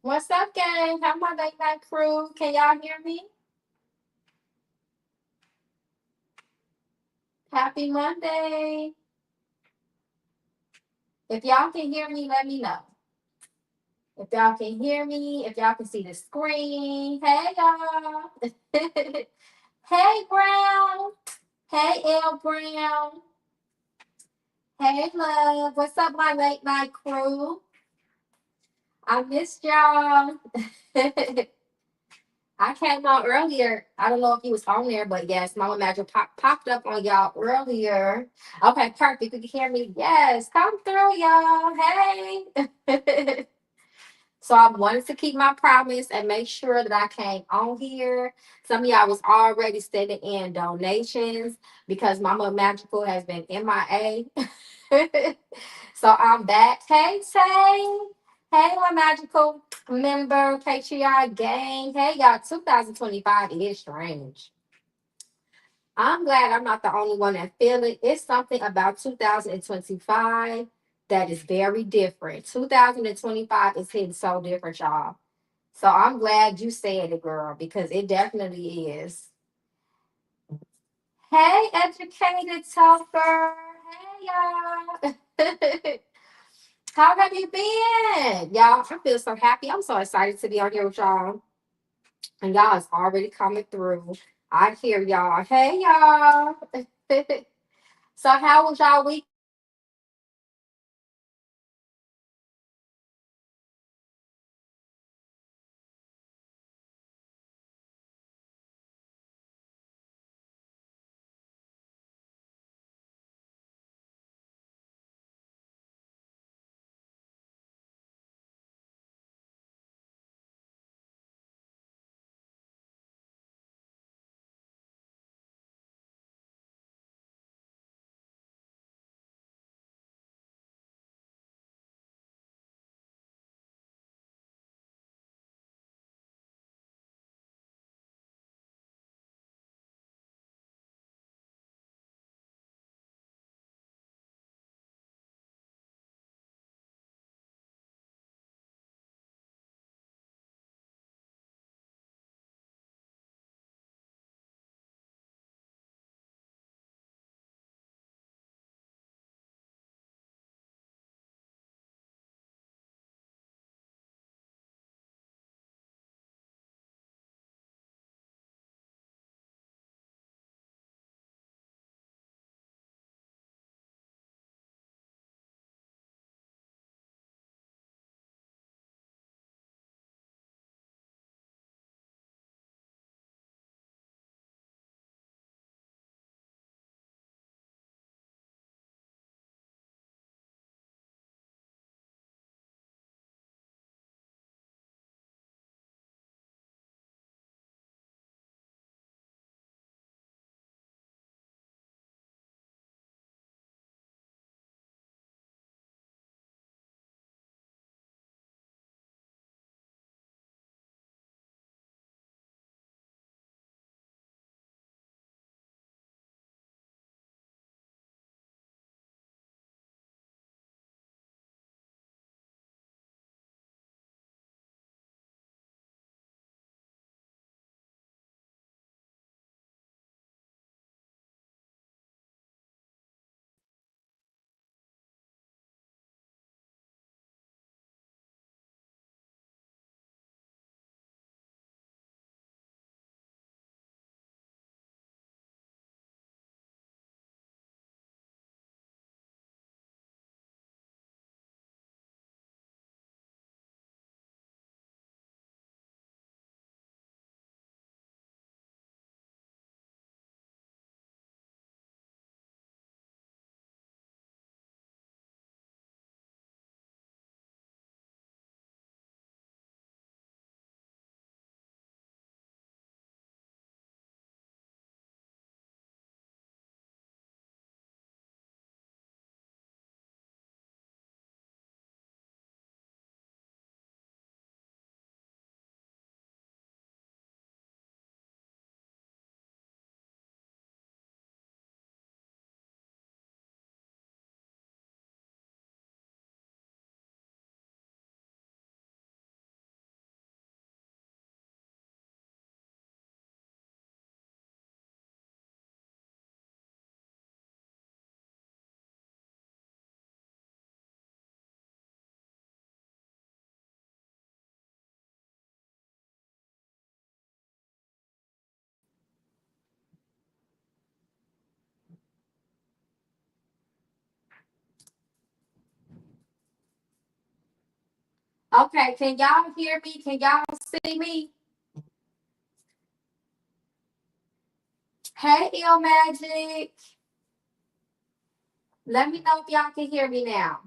What's up, gang? How my late night crew? Can y'all hear me? Happy Monday. If y'all can hear me, let me know. If y'all can hear me, if y'all can see the screen. Hey, y'all. Hey, Brown. Hey, L Brown. Hey, love. What's up, my late night crew? I missed y'all. I came on earlier. I don't know if you was on there, but yes, Mama Magic popped up on y'all earlier. Okay, perfect. You can hear me. Yes, come through, y'all. Hey. So I wanted to keep my promise and make sure that I came on here. Some of y'all was already sending in donations because Mama Magical has been MIA. So I'm back. Hey, Tay. Hey, my magical member, Patriot Gang. Hey, y'all, 2025 is strange. I'm glad I'm not the only one that feel it. It's something about 2025 that is very different. 2025 is hitting so different, y'all. So I'm glad you said it, girl, because it definitely is. Hey, educated talker. Hey, y'all. How have you been? Y'all, I feel so happy. I'm so excited to be on here with y'all. And y'all is already coming through. I hear y'all. Hey, y'all. So, how was y'all week? Okay, can y'all hear me? Can y'all see me? Hey, Il Magic. Let me know if y'all can hear me now.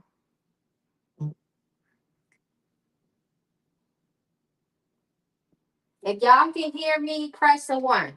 If y'all can hear me, press a one.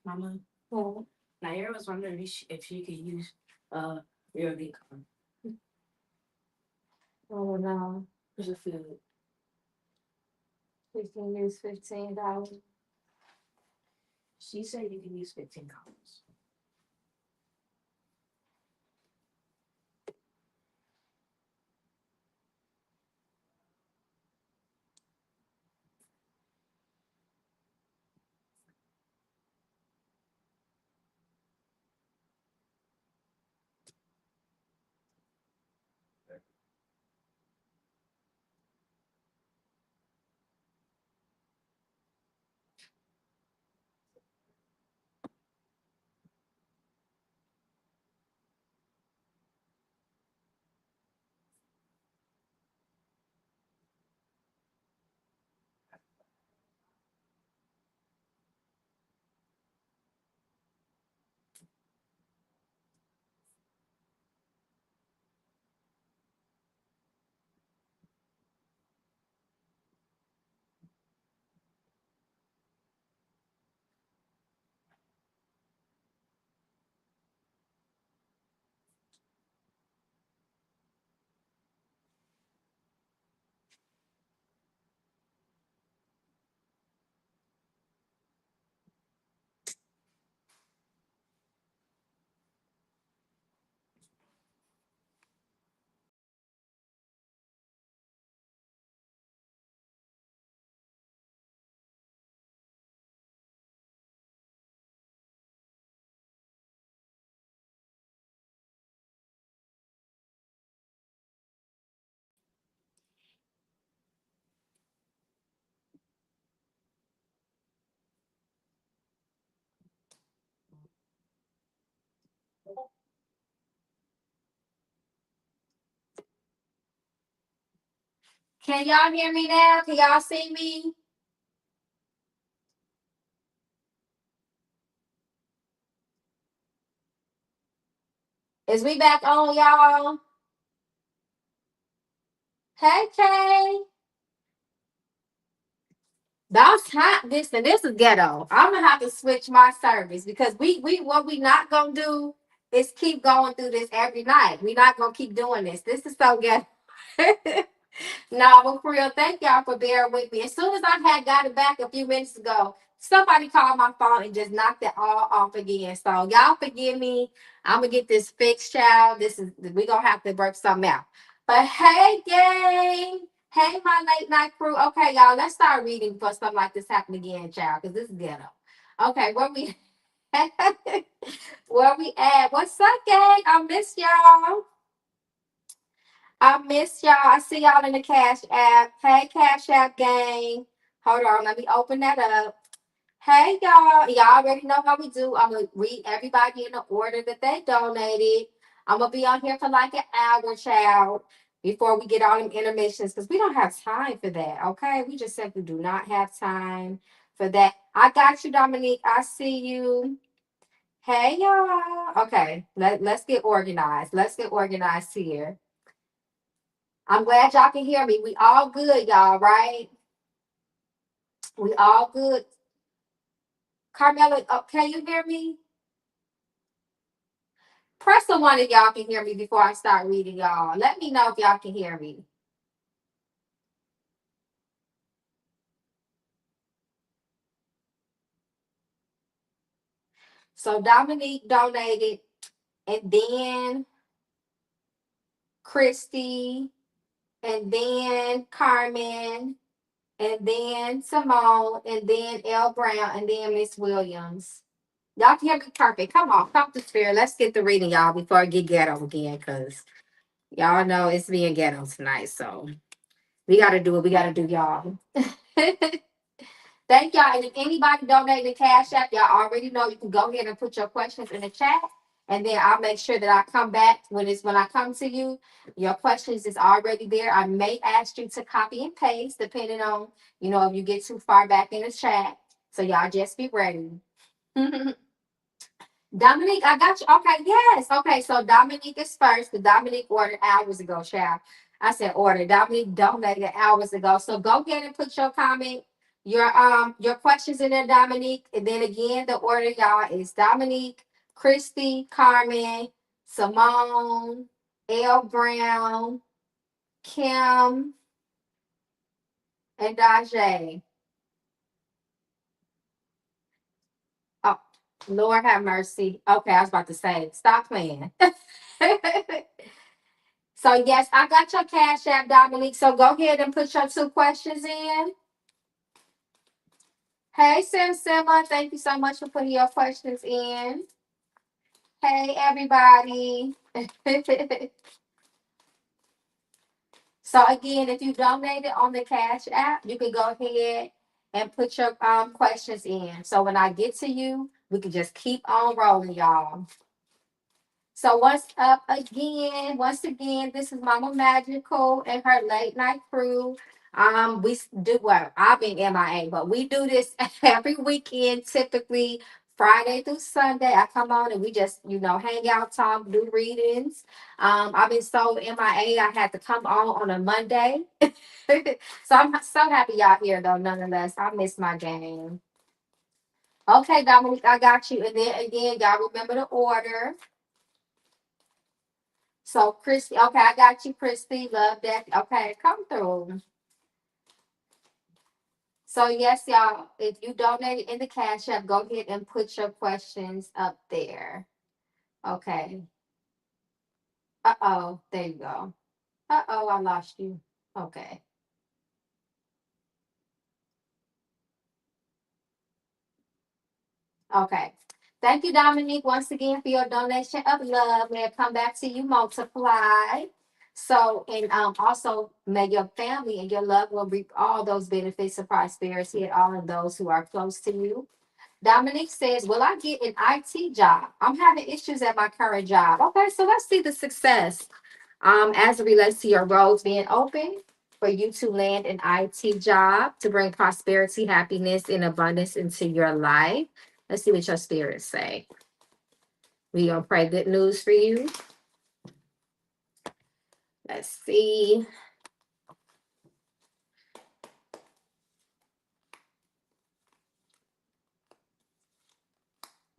Mama, Oh, Naira was wondering if she could use your income oh no. for the food. We can use $15. She said you can use $15. Can y'all hear me now? Can y'all see me? Is we back on, y'all? Hey, Kay. That's hot. This is ghetto. I'm gonna have to switch my service because we what we not gonna do is keep going through this every night. We not gonna keep doing this. This is so ghetto. No, but for real, thank y'all for bearing with me. As soon as I had got it back a few minutes ago, somebody called my phone and just knocked it all off again. So y'all forgive me. I'm gonna get this fixed, child. We gonna have to work something out. But hey, gang. Hey, my late night crew. Okay, y'all, let's start reading before something like this happen again, child, because this is ghetto. Okay, where we where we at? What's up, gang? I miss y'all. I miss y'all. I see y'all in the Cash App. Hey, Cash App gang. Hold on, let me open that up. Hey, y'all. Y'all already know how we do. I'm going to read everybody in the order that they donated. I'm going to be on here for like an hour, child, before we get all them intermissions because we don't have time for that, okay? We just simply do not have time for that. I got you, Dominique. I see you. Hey, y'all. Okay, let's get organized. Let's get organized here. I'm glad y'all can hear me. We all good, y'all, right? We all good. Carmela, can you hear me? Press the one if y'all can hear me before I start reading, y'all. Let me know if y'all can hear me. So Dominique donated, and then Christy, and then Carmen, and then Simone, and then L. Brown, and then Miss Williams. Y'all can hear me perfect. Come on, come to spirit. Let's get the reading, y'all, before I get ghetto again, because y'all know it's being ghetto tonight. So we got to do what we got to do, y'all. Thank y'all. And if anybody donated to Cash App, y'all already know you can go ahead and put your questions in the chat. And then I'll make sure that I come back when I come to you. Your questions is already there. I may ask you to copy and paste, depending on, if you get too far back in the chat. So y'all just be ready. Dominique, I got you. Okay, yes. Okay, so Dominique is first. The Dominique ordered hours ago, child. I said order. Dominique donated hours ago. So go ahead and put your comment, your questions in there, Dominique. And then again, the order, y'all, is Dominique, Christy, Carmen, Simone, L. Brown, Kim, and Dajay. Oh, Lord have mercy. Okay, I was about to say, stop playing. So yes, I got your Cash App, Dominique. So go ahead and put your two questions in. Hey, Simma, thank you so much for putting your questions in. Hey, everybody. So again, if you donated on the Cash App, you can go ahead and put your questions in. So when I get to you, we can just keep on rolling, y'all. So what's up again? Once again, this is Mama Magical and her late night crew. We do well. I've been MIA, but we do this every weekend, typically Friday through Sunday. I come on and we just, hang out, talk, do readings. I've been so MIA, I had to come on a Monday. So I'm so happy y'all here though, nonetheless. I miss my game. Okay, Dominique, I got you. And then again, y'all remember the order. So, Christy, okay, I got you, Christy. Love that. Okay, come through. So, yes, y'all, if you donated in the Cash App, go ahead and put your questions up there. Okay. Uh-oh, there you go. Uh-oh, I lost you. Okay. Okay. Thank you, Dominique, once again for your donation of love. May it come back to you multiplied. So, and also may your family and your loved one reap all those benefits of prosperity and all of those who are close to you. Dominique says, will I get an IT job? I'm having issues at my current job. Okay, so let's see the success as it relates to your roads being open for you to land an IT job to bring prosperity, happiness, and abundance into your life. Let's see what your spirits say. We gonna pray good news for you. Let's see.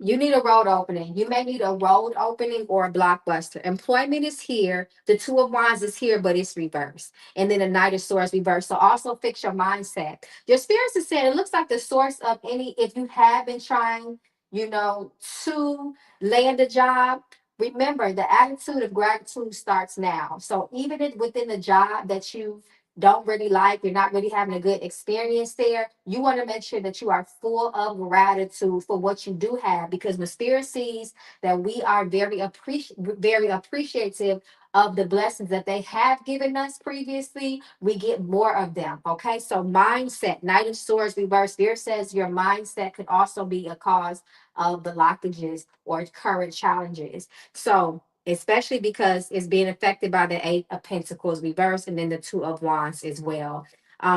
You need a road opening. You may need a road opening or a blockbuster. Employment is here. The two of wands is here, but it's reversed. And then the knight of swords reversed. So also fix your mindset. Your spirits is saying it looks like the source of any, if you have been trying, to land a job, remember the attitude of gratitude starts now. So even if within the job that you don't really like, you're not really having a good experience there, you want to make sure that you are full of gratitude for what you do have, because when spirit sees that we are very appreciative of the blessings that they have given us previously, we get more of them. Okay, so mindset, knight of swords reverse, spirit says your mindset could also be a cause of the blockages or current challenges. So especially because it's being affected by the eight of pentacles reverse and then the two of wands as well.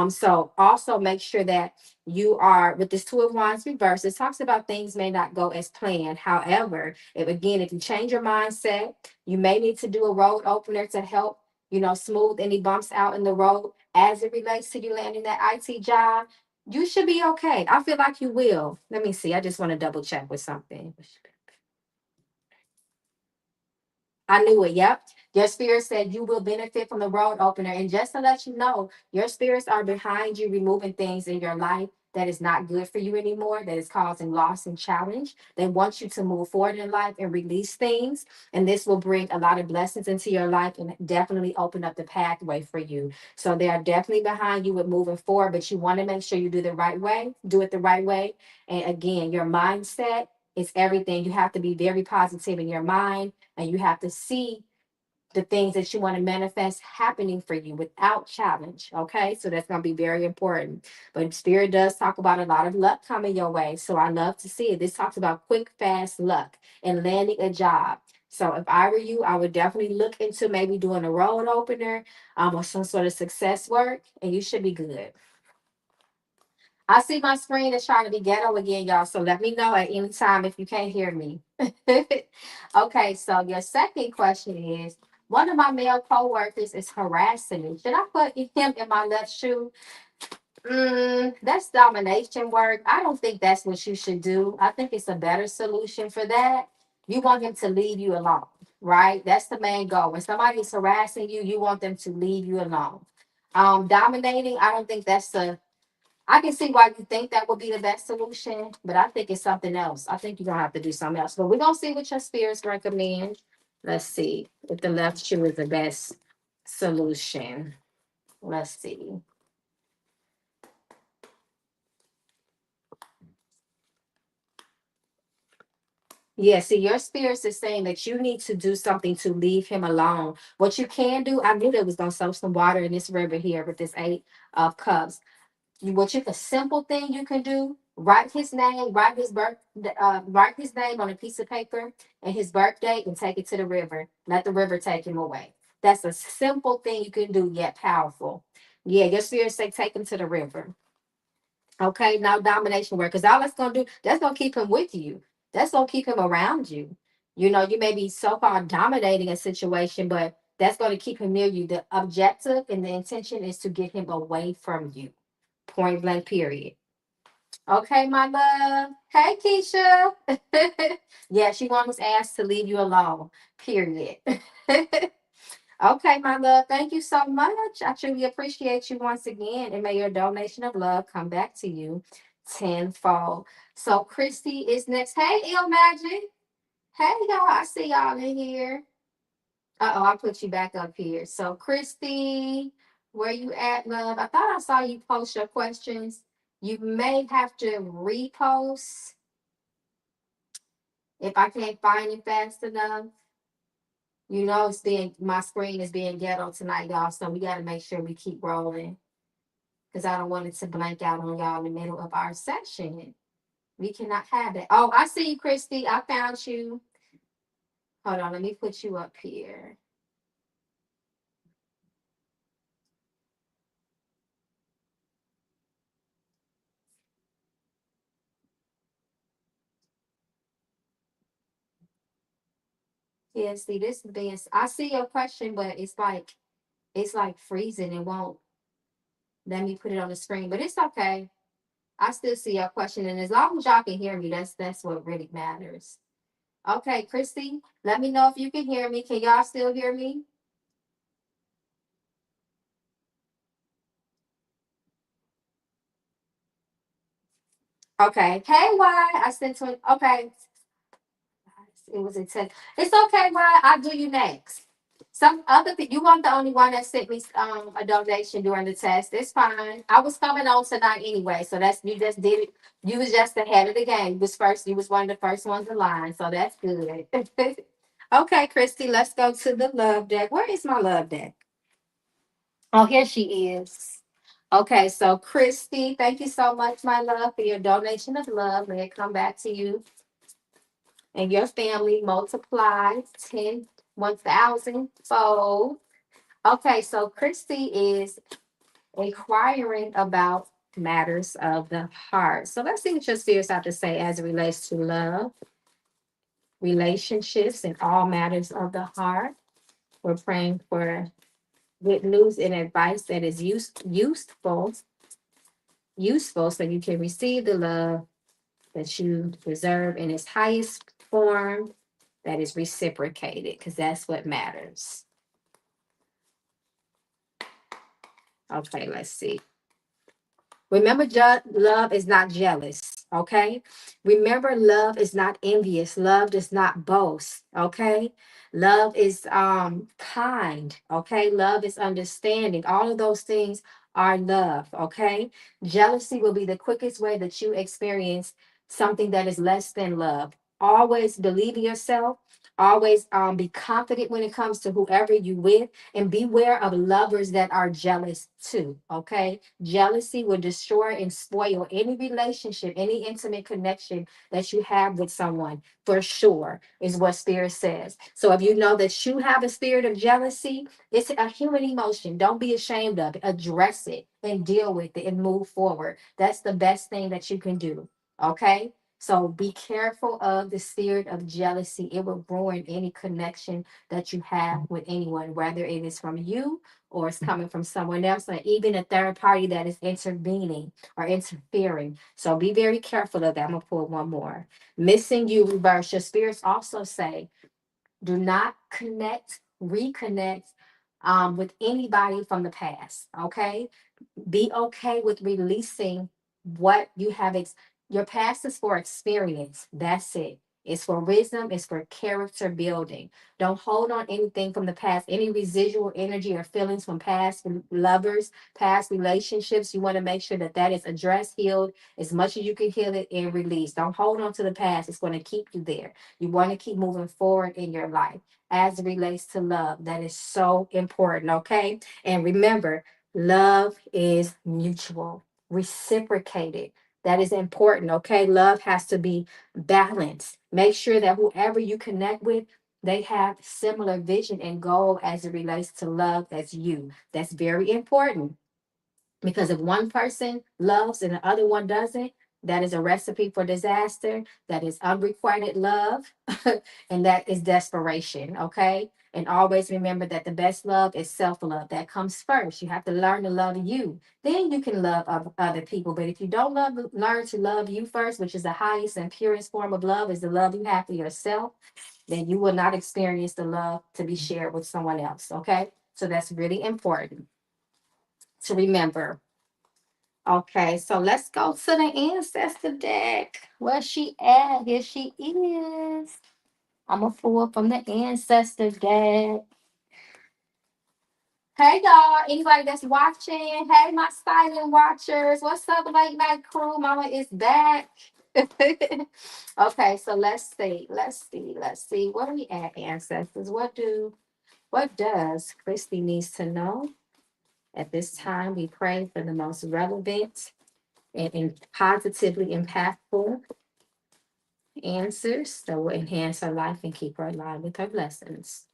So also make sure that you are with this two of wands reverse. It talks about things may not go as planned. However, if you change your mindset, you may need to do a road opener to help, smooth any bumps out in the road as it relates to you landing that IT job. You should be okay. I feel like you will. Let me see. I just want to double check with something. I knew it. Yep. Your spirit said you will benefit from the road opener. And just to let you know, your spirits are behind you, removing things in your life that is not good for you anymore, that is causing loss and challenge. They want you to move forward in life and release things. And this will bring a lot of blessings into your life and definitely open up the pathway for you. So they are definitely behind you with moving forward, but you want to make sure you do do it the right way. And again, your mindset is everything. You have to be very positive in your mind, and you have to see the things that you want to manifest happening for you without challenge. Okay, so that's going to be very important. But spirit does talk about a lot of luck coming your way, so I love to see it. This talks about quick fast luck and landing a job. So if I were you, I would definitely look into maybe doing a road opener, or some sort of success work, and you should be good. I see my screen is trying to be ghetto again, y'all. So let me know at any time if you can't hear me. Okay, so your second question is, one of my male coworkers is harassing me. Should I put him in my left shoe? That's domination work. I don't think that's what you should do. I think it's a better solution for that. You want him to leave you alone, right? That's the main goal. When somebody's harassing you, you want them to leave you alone. Dominating, I don't think that's the I can see why you think that would be the best solution, but I think it's something else. I think you're gonna have to do something else. But we're gonna see what your spirits recommend. Let's see if the left shoe is the best solution. Let's see. Yeah, see, your spirits is saying that you need to do something to leave him alone. What you can do, I knew there was gonna soak some water in this river here with this eight of cups. A simple thing you can do, write his name, write his name on a piece of paper and his birthday, and take it to the river. Let the river take him away. That's a simple thing you can do, yet powerful. Yeah, your spirit say take him to the river. Okay, now domination work, because all that's gonna do, that's gonna keep him with you. That's gonna keep him around you. You may be so far dominating a situation, but that's gonna keep him near you. The objective and the intention is to get him away from you. Point blank, period. Okay, my love. Hey, Keisha. Yeah, she wants his ass to leave you alone. Period. Okay, my love. Thank you so much. I truly appreciate you once again. And may your donation of love come back to you tenfold. So, Christy is next. Hey, Il Magic. Hey, y'all. I see y'all in here. Uh-oh, I put you back up here. So, Christy, where you at, love? I thought I saw you post your questions. You may have to repost if I can't find it fast enough. My screen is being ghetto tonight, y'all. So we gotta make sure we keep rolling. Because I don't want it to blank out on y'all in the middle of our session. We cannot have that. Oh, I see you, Christy. I found you. Hold on, let me put you up here. Yeah, see, this is being. I see your question, but it's like freezing. It won't let me put it on the screen, but it's okay. I still see your question, and as long as y'all can hear me, that's what really matters. Okay, Christy, let me know if you can hear me. Can y'all still hear me? Okay. Hey, why? I sent to okay. It was intense. It's okay, why? I'll do you next. Some other people, you weren't the only one that sent me a donation during the test. It's fine. I was coming on tonight anyway, so that's you just did it. You was just ahead of the game. You was first. You was one of the first ones in line, so that's good. Okay, Christy, let's go to the love deck. Where is my love deck? Oh, here she is. Okay, so Christy, thank you so much, my love, for your donation of love. May it come back to you and your family multiplied 1,000 fold. Okay, so Christy is inquiring about matters of the heart. So let's see what your spirits have to say as it relates to love, relationships, and all matters of the heart. We're praying for good news and advice that is useful so you can receive the love that you deserve in its highest form that is reciprocated, because that's what matters. Okay, let's see. Remember, love is not jealous. Okay. Remember, love is not envious. Love does not boast. Okay. Love is kind. Okay. Love is understanding. All of those things are love. Okay. Jealousy will be the quickest way that you experience something that is less than love. Always believe in yourself. Always be confident when it comes to whoever you with, and beware of lovers that are jealous too. Okay. Jealousy will destroy and spoil any relationship, any intimate connection that you have with someone, for sure, is what Spirit says. So if you know that you have a spirit of jealousy, it's a human emotion. Don't be ashamed of it. Address it and deal with it and move forward. That's the best thing that you can do. Okay? So be careful of the spirit of jealousy. It will ruin any connection that you have with anyone, whether it is from you or it's coming from someone else, or even a third party that is intervening or interfering. So be very careful of that. I'm gonna pull one more. Missing you reverse. Your spirits also say, do not reconnect with anybody from the past. Okay, be okay with releasing what you have. Your past is for experience. That's it. It's for wisdom. It's for character building. Don't hold on anything from the past, any residual energy or feelings from past lovers, past relationships. You want to make sure that that is addressed, healed as much as you can heal it and release. Don't hold on to the past. It's going to keep you there. You want to keep moving forward in your life as it relates to love. That is so important. Okay. And remember, love is mutual, reciprocated. That is important. Okay. Love has to be balanced. Make sure that whoever you connect with, they have similar vision and goal as it relates to love as you. That's very important, because if one person loves and the other one doesn't, that is a recipe for disaster. That is unrequited love, and that is desperation. Okay. And always remember that the best love is self love. That comes first. You have to learn to love you. Then you can love other people. But if you don't learn to love you first, which is the highest and purest form of love, is the love you have for yourself, then you will not experience the love to be shared with someone else. Okay. So that's really important to remember. Okay, so let's go to the ancestor deck. Where's she at? Here she is. I'm gonna pull from the ancestor deck. Hey y'all, anybody that's watching, hey my silent watchers, what's up, late night crew? Mama is back. Okay, so let's see. What are we at, ancestors? What does Christy needs to know? At this time, we pray for the most relevant and positively impactful answers that will enhance her life and keep her alive with her blessings.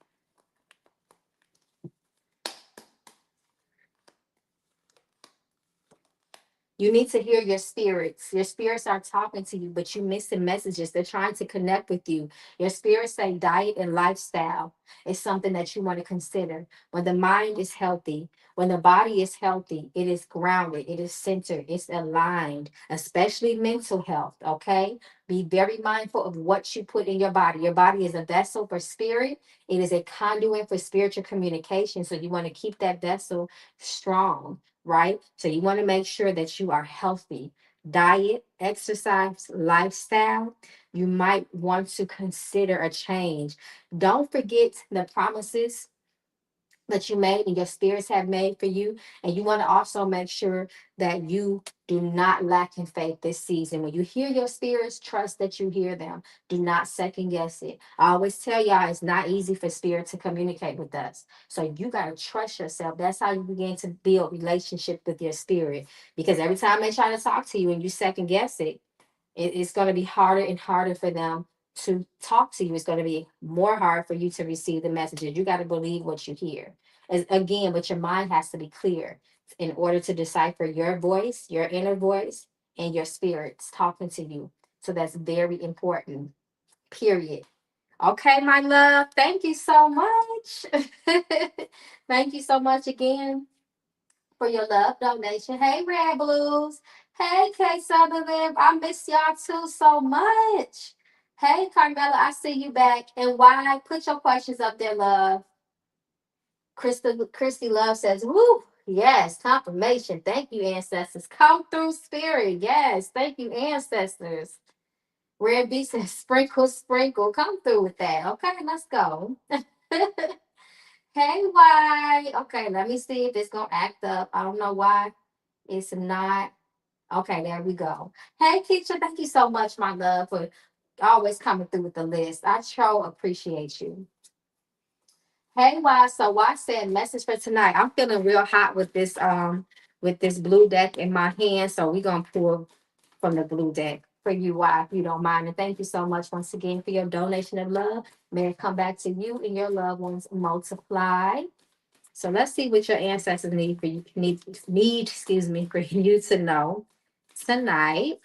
You need to hear your spirits. Your spirits are talking to you, but you missing messages. They're trying to connect with you. Your spirits say diet and lifestyle is something that you want to consider. When the mind is healthy, when the body is healthy, it is grounded, it is centered, it's aligned, especially mental health. Okay. Be very mindful of what you put in your body. Your body is a vessel for spirit, it is a conduit for spiritual communication. So you want to keep that vessel strong, right? So you want to make sure that you are healthy. Diet, exercise, lifestyle. You might want to consider a change. Don't forget the promises that you made and your spirits have made for you. And you want to also make sure that you do not lack in faith this season. When you hear your spirits, trust that you hear them. Do not second guess it. I always tell y'all it's not easy for spirit to communicate with us. So you got to trust yourself. That's how you begin to build relationship with your spirit. Because every time they try to talk to you and you second guess it, it's going to be harder and harder for them to talk to you. It's going to be more hard for you to receive the messages. You got to believe what you hear. Again, but your mind has to be clear in order to decipher your voice, your inner voice, and your spirits talking to you. So that's very important. Period. Okay, my love. Thank you so much. Thank you so much again for your love donation. Hey, Red Blues. Hey, K Sutherland. I miss y'all too so much. Hey, Carmela, I see you back. And why? Put your questions up there, love. Christy Love says, woo, yes, confirmation. Thank you, ancestors. Come through, spirit. Yes, thank you, ancestors. Red B says, sprinkle, sprinkle. Come through with that. Okay, let's go. Hey, why? Okay, let me see if it's going to act up. I don't know why it's not. Okay, there we go. Hey, Keisha, thank you so much, my love, for always coming through with the list. I sure appreciate you. Hey, why? So why said message for tonight? I'm feeling real hot with this blue deck in my hand. So we're gonna pull from the blue deck for you, why, if you don't mind. And thank you so much once again for your donation of love. May it come back to you and your loved ones multiply. So let's see what your ancestors need for you excuse me, for you to know tonight.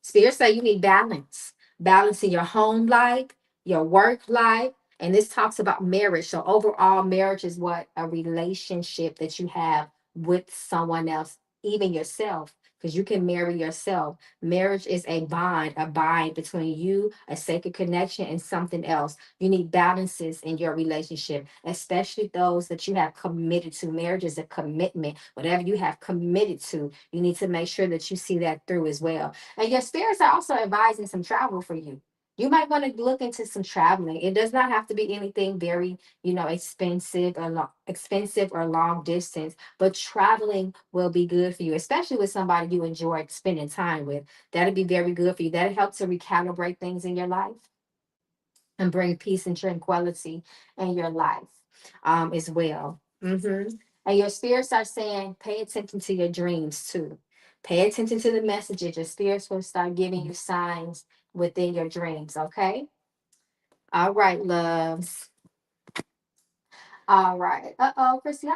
Spirit say you need balance, balance in your home life, your work life. And this talks about marriage. So overall, marriage is what? A relationship that you have with someone else, even yourself, because you can marry yourself. Marriage is a bind between you, a sacred connection, and something else. You need balances in your relationship, especially those that you have committed to. Marriage is a commitment. Whatever you have committed to, you need to make sure that you see that through as well. And your spirits are also advising some travel for you. You might want to look into some traveling. It does not have to be anything very, expensive or long distance, but traveling will be good for you, especially with somebody you enjoy spending time with. That'll be very good for you. That'll help to recalibrate things in your life and bring peace and tranquility in your life as well. And your spirits are saying, pay attention to your dreams too. Pay attention to the messages. Your spirits will start giving you signs within your dreams. Okay. All right, loves. All right. Uh-oh, Christy.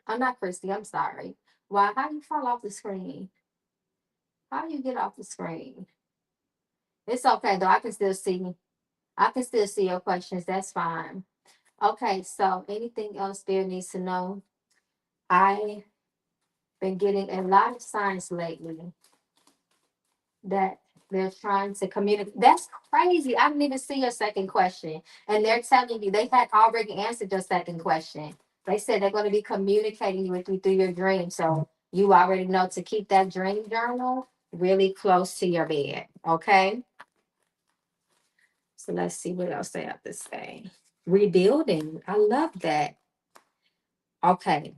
I'm not Christy. I'm sorry. Why? How you fall off the screen? How you get off the screen? It's okay though. I can still see. I can still see your questions. That's fine. Okay, so anything else there needs to know? I've been getting a lot of signs lately that they're trying to communicate. That's crazy. I didn't even see your second question. And they're telling you they had already answered your second question. They said they're going to be communicating with you through your dream. So you already know to keep that dream journal really close to your bed. Okay. So let's see what else they have to say. Rebuilding. I love that. Okay.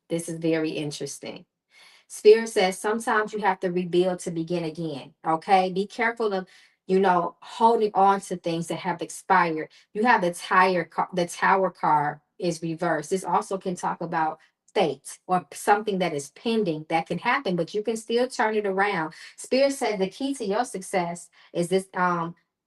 This is very interesting. Spirit says sometimes you have to rebuild to begin again. Okay. Be careful of, holding on to things that have expired. You have the tower card is reversed. This also can talk about fate or something that is pending that can happen, but you can still turn it around. Spirit said the key to your success is this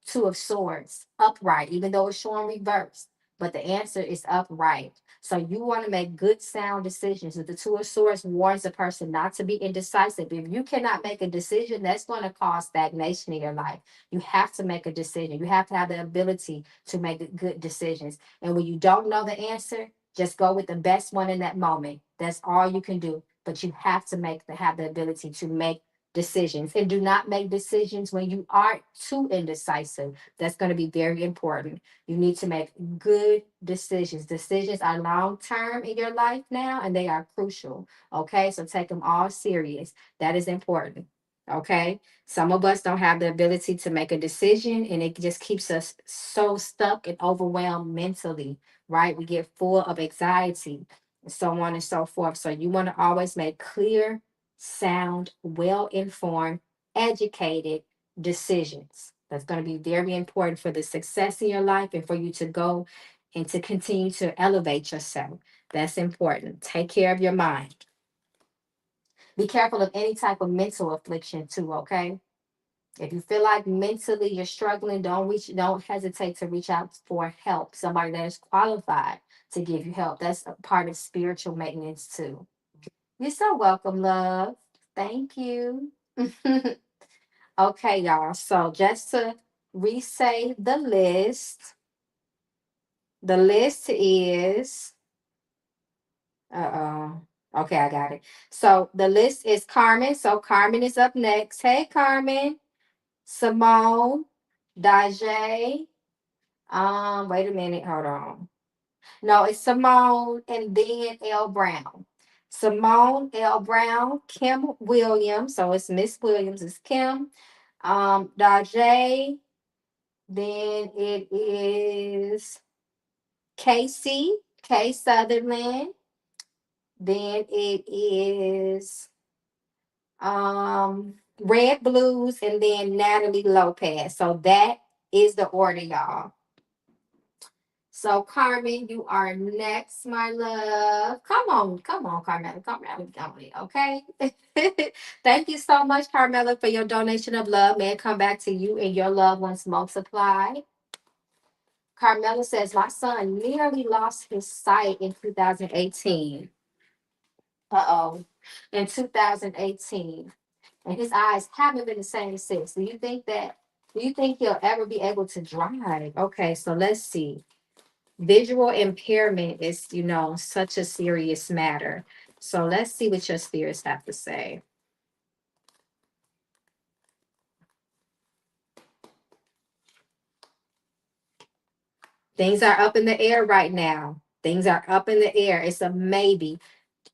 two of swords upright, even though it's showing reverse. but the answer is upright. So you want to make good, sound decisions. If the Two of Swords warns a person not to be indecisive, if you cannot make a decision, that's going to cause stagnation in your life. You have to make a decision. You have to have the ability to make good decisions. And when you don't know the answer, just go with the best one in that moment. That's all you can do. But you have to have the ability to make decisions, and do not make decisions when you aren't too indecisive. That's going to be very important. You need to make good decisions. Decisions are long term in your life now, and they are crucial. Okay, so take them all serious. That is important. Okay, some of us don't have the ability to make a decision, and it just keeps us so stuck and overwhelmed mentally, right? We get full of anxiety, and so on and so forth. So you want to always make clear, sound, well informed, educated decisions. That's going to be very important for the success in your life and for you to go and to continue to elevate yourself. That's important. Take care of your mind. Be careful of any type of mental affliction too, okay? If you feel like mentally you're struggling, don't hesitate to reach out for help. Somebody that is qualified to give you help. That's a part of spiritual maintenance too. You're so welcome, love. Thank you. Okay, y'all. So just to resay the list is uh-oh. Okay, I got it. So the list is Carmen. So Carmen is up next. Hey, Carmen. Simone, Dajay. Wait a minute. Hold on. No, it's Simone and then L. Brown. Simone L. Brown, Kim Williams. So it's Miss Williams, it's Kim. Dajay, then it is Casey, K Sutherland. Then it is Red Blues and then Natalie Lopez. So that is the order, y'all. So Carmen, you are next, my love. Come on, Carmela. Carmela, okay? Thank you so much, Carmela, for your donation of love. May it come back to you and your loved ones multiplied. Carmela says, my son nearly lost his sight in 2018. Uh-oh. In 2018. And his eyes haven't been the same since. Do you think he'll ever be able to drive? Okay, so let's see. Visual impairment is, such a serious matter. So let's see what your spirits have to say. Things are up in the air right now. Things are up in the air. It's a maybe.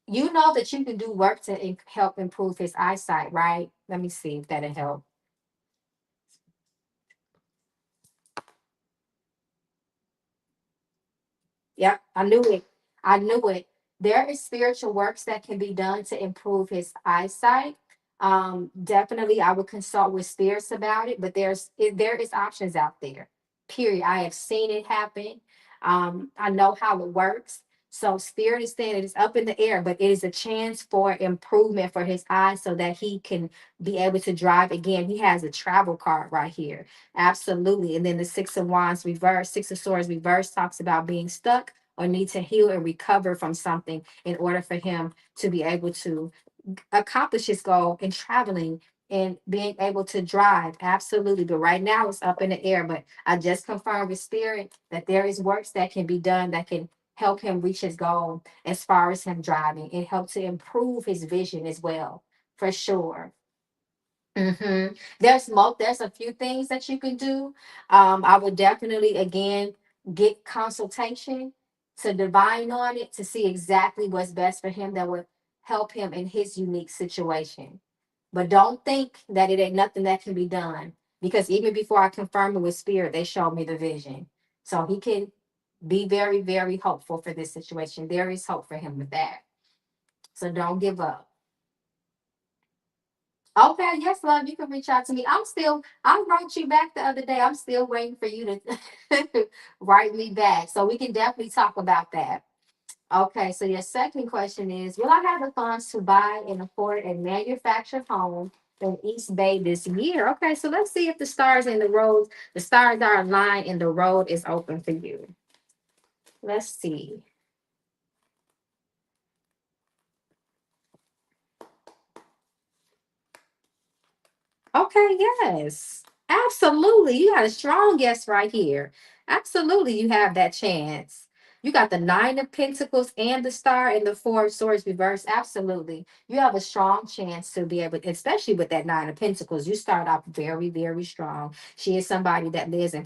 You know that you can do work to help improve his eyesight, right? Let me see if that'll help. Yep, I knew it. I knew it. There is spiritual works that can be done to improve his eyesight. Definitely, I would consult with spirits about it, but there is options out there. Period. I have seen it happen. I know how it works. So spirit is saying it is up in the air, but it is a chance for improvement for his eyes so that he can be able to drive again. He has a travel card right here. Absolutely. And then the Six of Wands reverse, Six of Swords reverse talks about being stuck or need to heal and recover from something in order for him to be able to accomplish his goal in traveling and being able to drive. Absolutely. But right now it's up in the air. But I just confirmed with spirit that there is works that can be done that can help him reach his goal as far as him driving. It helps to improve his vision as well, for sure. There's a few things that you can do. I would definitely again get consultation to divine on it to see exactly what's best for him that would help him in his unique situation. But don't think that it ain't nothing that can be done because even before I confirm it with spirit, they showed me the vision. So he can be very, very hopeful for this situation. There is hope for him with that. So don't give up. Okay, yes, love, you can reach out to me. I wrote you back the other day. I'm still waiting for you to write me back. So we can definitely talk about that. Okay, so your second question is, will I have the funds to buy and afford a manufactured home in East Bay this year? Okay, so let's see if the stars are aligned and the road is open for you. Let's see. Okay, yes. Absolutely. You got a strong yes right here. Absolutely, you have that chance. You got the nine of pentacles and the star and the four of swords reversed. Absolutely. You have a strong chance to be able, especially with that nine of pentacles. You start off very, very strong. She is somebody that lives in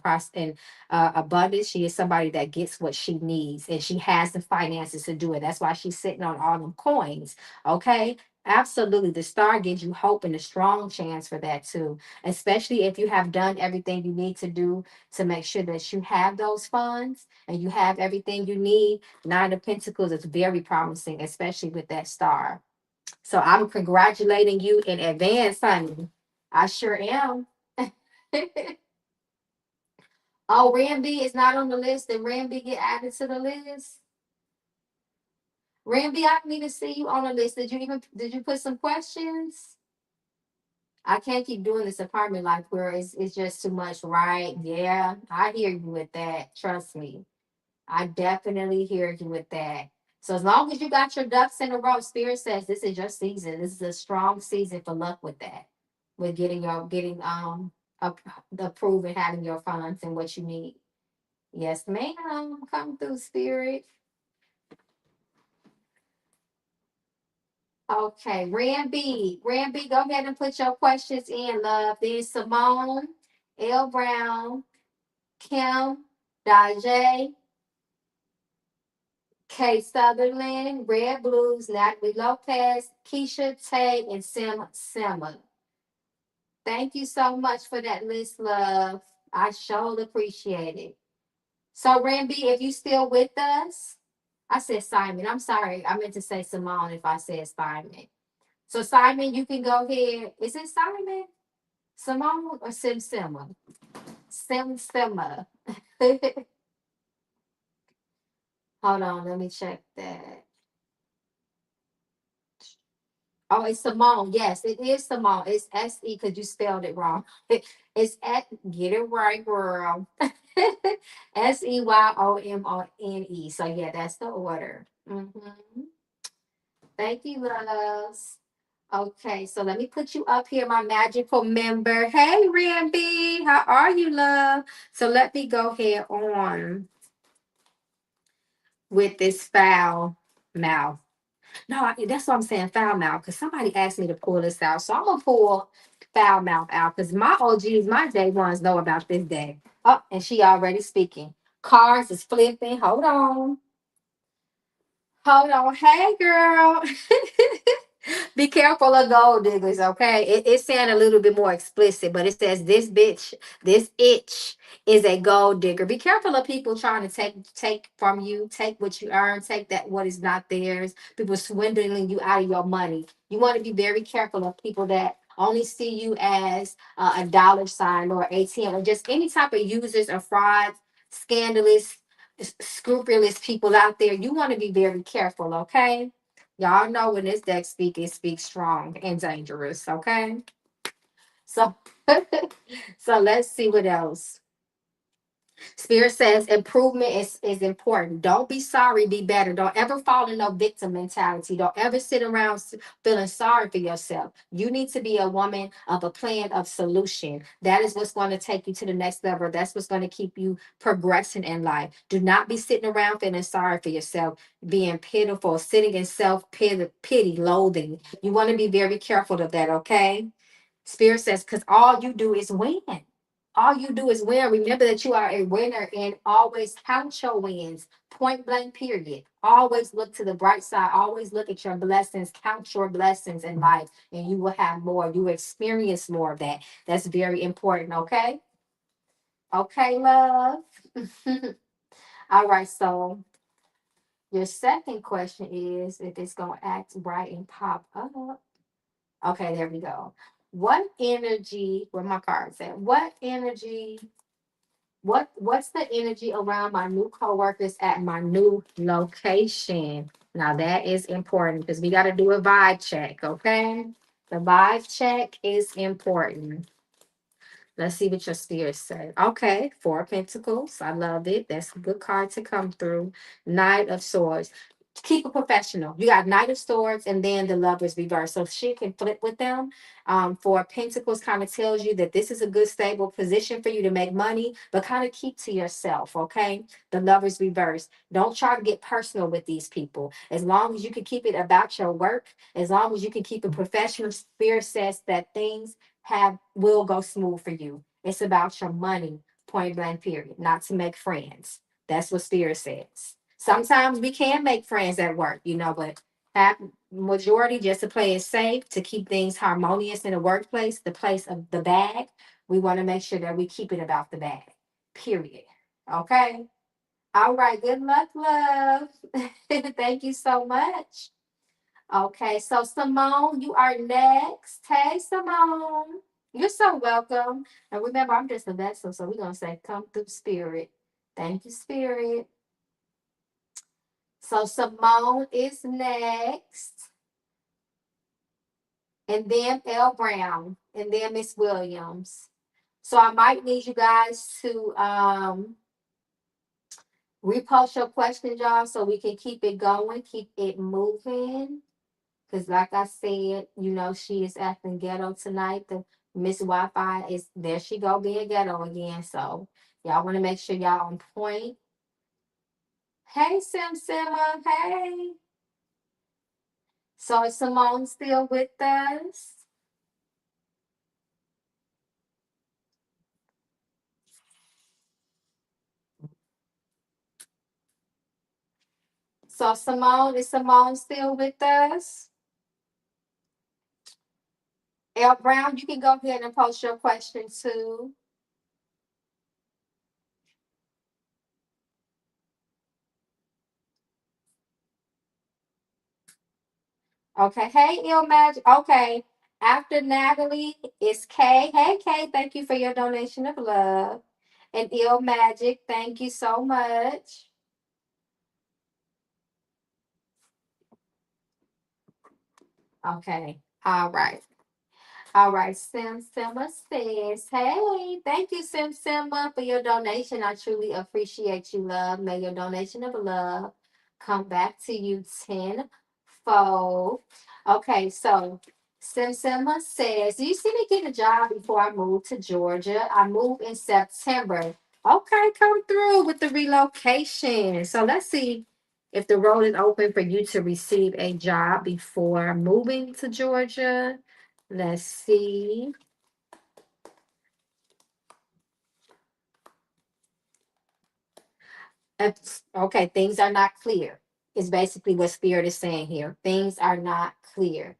abundance. She is somebody that gets what she needs and she has the finances to do it. That's why she's sitting on all them coins. Okay. Absolutely. The star gives you hope and a strong chance for that too, especially if you have done everything you need to do to make sure that you have those funds and you have everything you need. Nine of Pentacles is very promising, especially with that star. So I'm congratulating you in advance, honey. I sure am. Oh, Ramby is not on the list. Did Ramby get added to the list? Ramby, I need to see you on the list. Did you put some questions? I can't keep doing this apartment life where it's just too much, right? Yeah, I hear you with that. Trust me. I definitely hear you with that. So as long as you got your ducks in a row, Spirit says this is your season. This is a strong season for luck with that. With getting approved and having your funds and what you need. Yes, ma'am. Come through, Spirit. Okay, Ramby. Ramby, go ahead and put your questions in, love. Then Simone, L. Brown, Kim, Dajay, Kay Sutherland, Red Blues, Natalie Lopez, Keisha Tay, and Sim Simma. Thank you so much for that list, love. I sure appreciate it. So, Ramby, if you still with us, I said Simon. I'm sorry. I meant to say Simone if I said Simon. So, Simon, you can go ahead. Is it Simon? Simone or Sim Simma? Sim Simma. Hold on, let me check that. Oh, it's Simone. Yes, it is Simone. It's S-E because you spelled it wrong. It's at get it right, girl. Seymone. So yeah, that's the order. Thank you, loves. Okay, so let me put you up here, my magical member. Hey, Ramby, how are you, love? So let me go here on with this foul mouth. No, that's what I'm saying, foul mouth, because somebody asked me to pull this out. So I'm gonna pull foul mouth out because my OGs, my day ones know about this day. Oh, and she already speaking. Cars is flipping. Hold on. Hold on. Hey girl. Be careful of gold diggers, okay? It's saying a little bit more explicit, but it says this bitch, this itch is a gold digger. Be careful of people trying to take from you, take what you earn, take that what is not theirs. People swindling you out of your money. You want to be very careful of people that only see you as a dollar sign or ATM or just any type of users or fraud, scandalous, scrupulous people out there. You want to be very careful, okay? Y'all know when this deck speaks, it speaks strong and dangerous, okay? So so let's see what else. Spirit says improvement is important. Don't be sorry, be better. Don't ever fall in no victim mentality. Don't ever sit around feeling sorry for yourself. You need to be a woman of a plan of solution. That is what's going to take you to the next level. That's what's going to keep you progressing in life. Do not be sitting around feeling sorry for yourself, being pitiful, sitting in self pity, loathing. You want to be very careful of that, okay? Spirit says, because all you do is win. All you do is win. Remember that you are a winner and always count your wins. Point blank, period. Always look to the bright side. Always look at your blessings. Count your blessings in life, and you will have more. You will experience more of that. That's very important, okay? Okay, love. All right, so your second question is if it's going to act right and pop up. Okay, there we go. What energy, where my cards at? What energy what's the energy around my new coworkers at my new location? Now that is important because we got to do a vibe check, okay? The vibe check is important. Let's see what your spirit said. Okay, Four of Pentacles. I love it. That's a good card to come through. Knight of Swords. Keep it professional. You got Knight of Swords and then the Lovers reverse. So she can flip with them. Four of Pentacles kind of tells you that this is a good stable position for you to make money, but kind of keep to yourself. Okay. The Lovers reverse. Don't try to get personal with these people. As long as you can keep it about your work, as long as you can keep it professional, spirit says that things have will go smooth for you. It's about your money, point blank, period, not to make friends. That's what spirit says. Sometimes we can make friends at work, but have majority just to play it safe, to keep things harmonious in the workplace, the place of the bag. We want to make sure that we keep it about the bag. Period. Okay. All right. Good luck, love. Thank you so much. Okay, so Simone, you are next. Hey, Simone. You're so welcome. And remember, I'm just a vessel, so we're going to say, come through spirit. Thank you, spirit. So Simone is next. And then L. Brown. And then Miss Williams. So I might need you guys to repost your questions, y'all, so we can keep it going, keep it moving. Because, like I said, she is acting ghetto tonight. The Miss Wi-Fi is there. She go being ghetto again. So, y'all want to make sure y'all on point. Hey, Sim Simma. Hey. So, is Simone still with us? So, is Simone still with us? L Brown, you can go ahead and post your question too. Okay. Hey, Il Magic. Okay. After Natalie is Kay. Hey, Kay. Thank you for your donation of love. And Il Magic, thank you so much. Okay. All right. All right. Sim Simma says, hey, thank you, Sim Simma, for your donation. I truly appreciate you, love. May your donation of love come back to you tenfold. Okay, so Sim Simma says, do you see me getting a job before I move to Georgia? I moved in September. Okay, come through with the relocation. So let's see if the road is open for you to receive a job before moving to Georgia. Let's see. Okay, things are not clear. Is basically what Spirit is saying here. Things are not clear.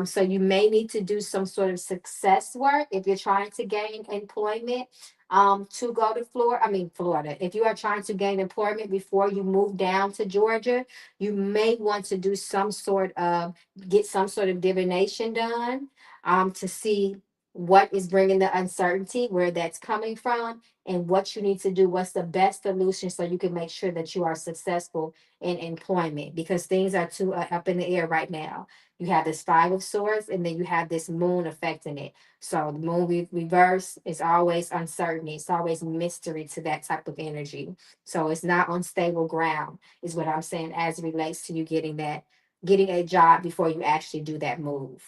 So you may need to do some sort of success work if you're trying to gain employment to go to Florida. If you are trying to gain employment before you move down to Georgia, you may want to do get some sort of divination done to see what is bringing the uncertainty, where that's coming from, and what you need to do. What's the best solution so you can make sure that you are successful in employment, because things are too up in the air right now. You have this Five of Swords, and then you have this moon affecting it. So the moon reverse is always uncertainty. It's always mystery to that type of energy. So it's not on stable ground, is what I'm saying, as it relates to you getting a job before you actually do that move.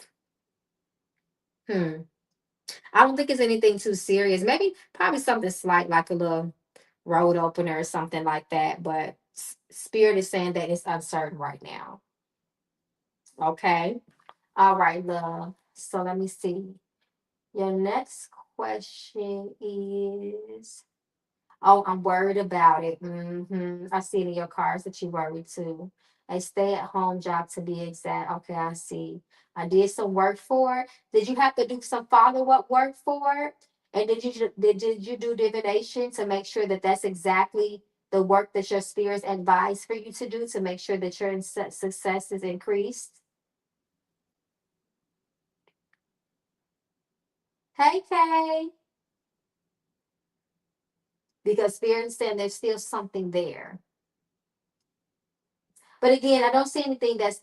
Hmm. I don't think it's anything too serious. Maybe probably something slight, like a little road opener or something like that. But Spirit is saying that it's uncertain right now. Okay. All right, love. So let me see. Your next question is, oh, I'm worried about it. I see it in your cards that you worried too. A stay-at-home job to be exact. Okay, I see. I did some work for it. Did you have to do some follow-up work for it? And did you do divination to make sure that that's exactly the work that your spirits advised for you to do to make sure that your success is increased? Hey, Kay. Because spirit is saying there's still something there. But again, I don't see anything that's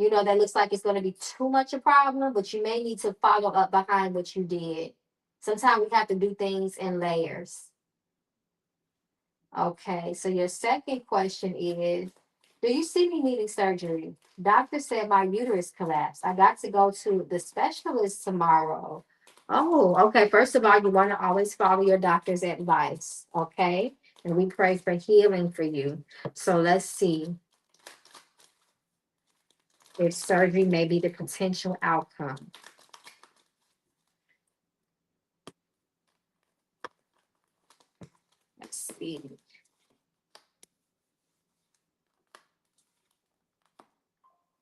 that looks like it's going to be too much a problem, but you may need to follow up behind what you did. Sometimes we have to do things in layers. Okay, so your second question is, do you see me needing surgery? Doctor said my uterus collapsed. I got to go to the specialist tomorrow. Oh, okay. First of all, you want to always follow your doctor's advice, okay? And we pray for healing for you. So let's see if surgery may be the potential outcome. Let's see.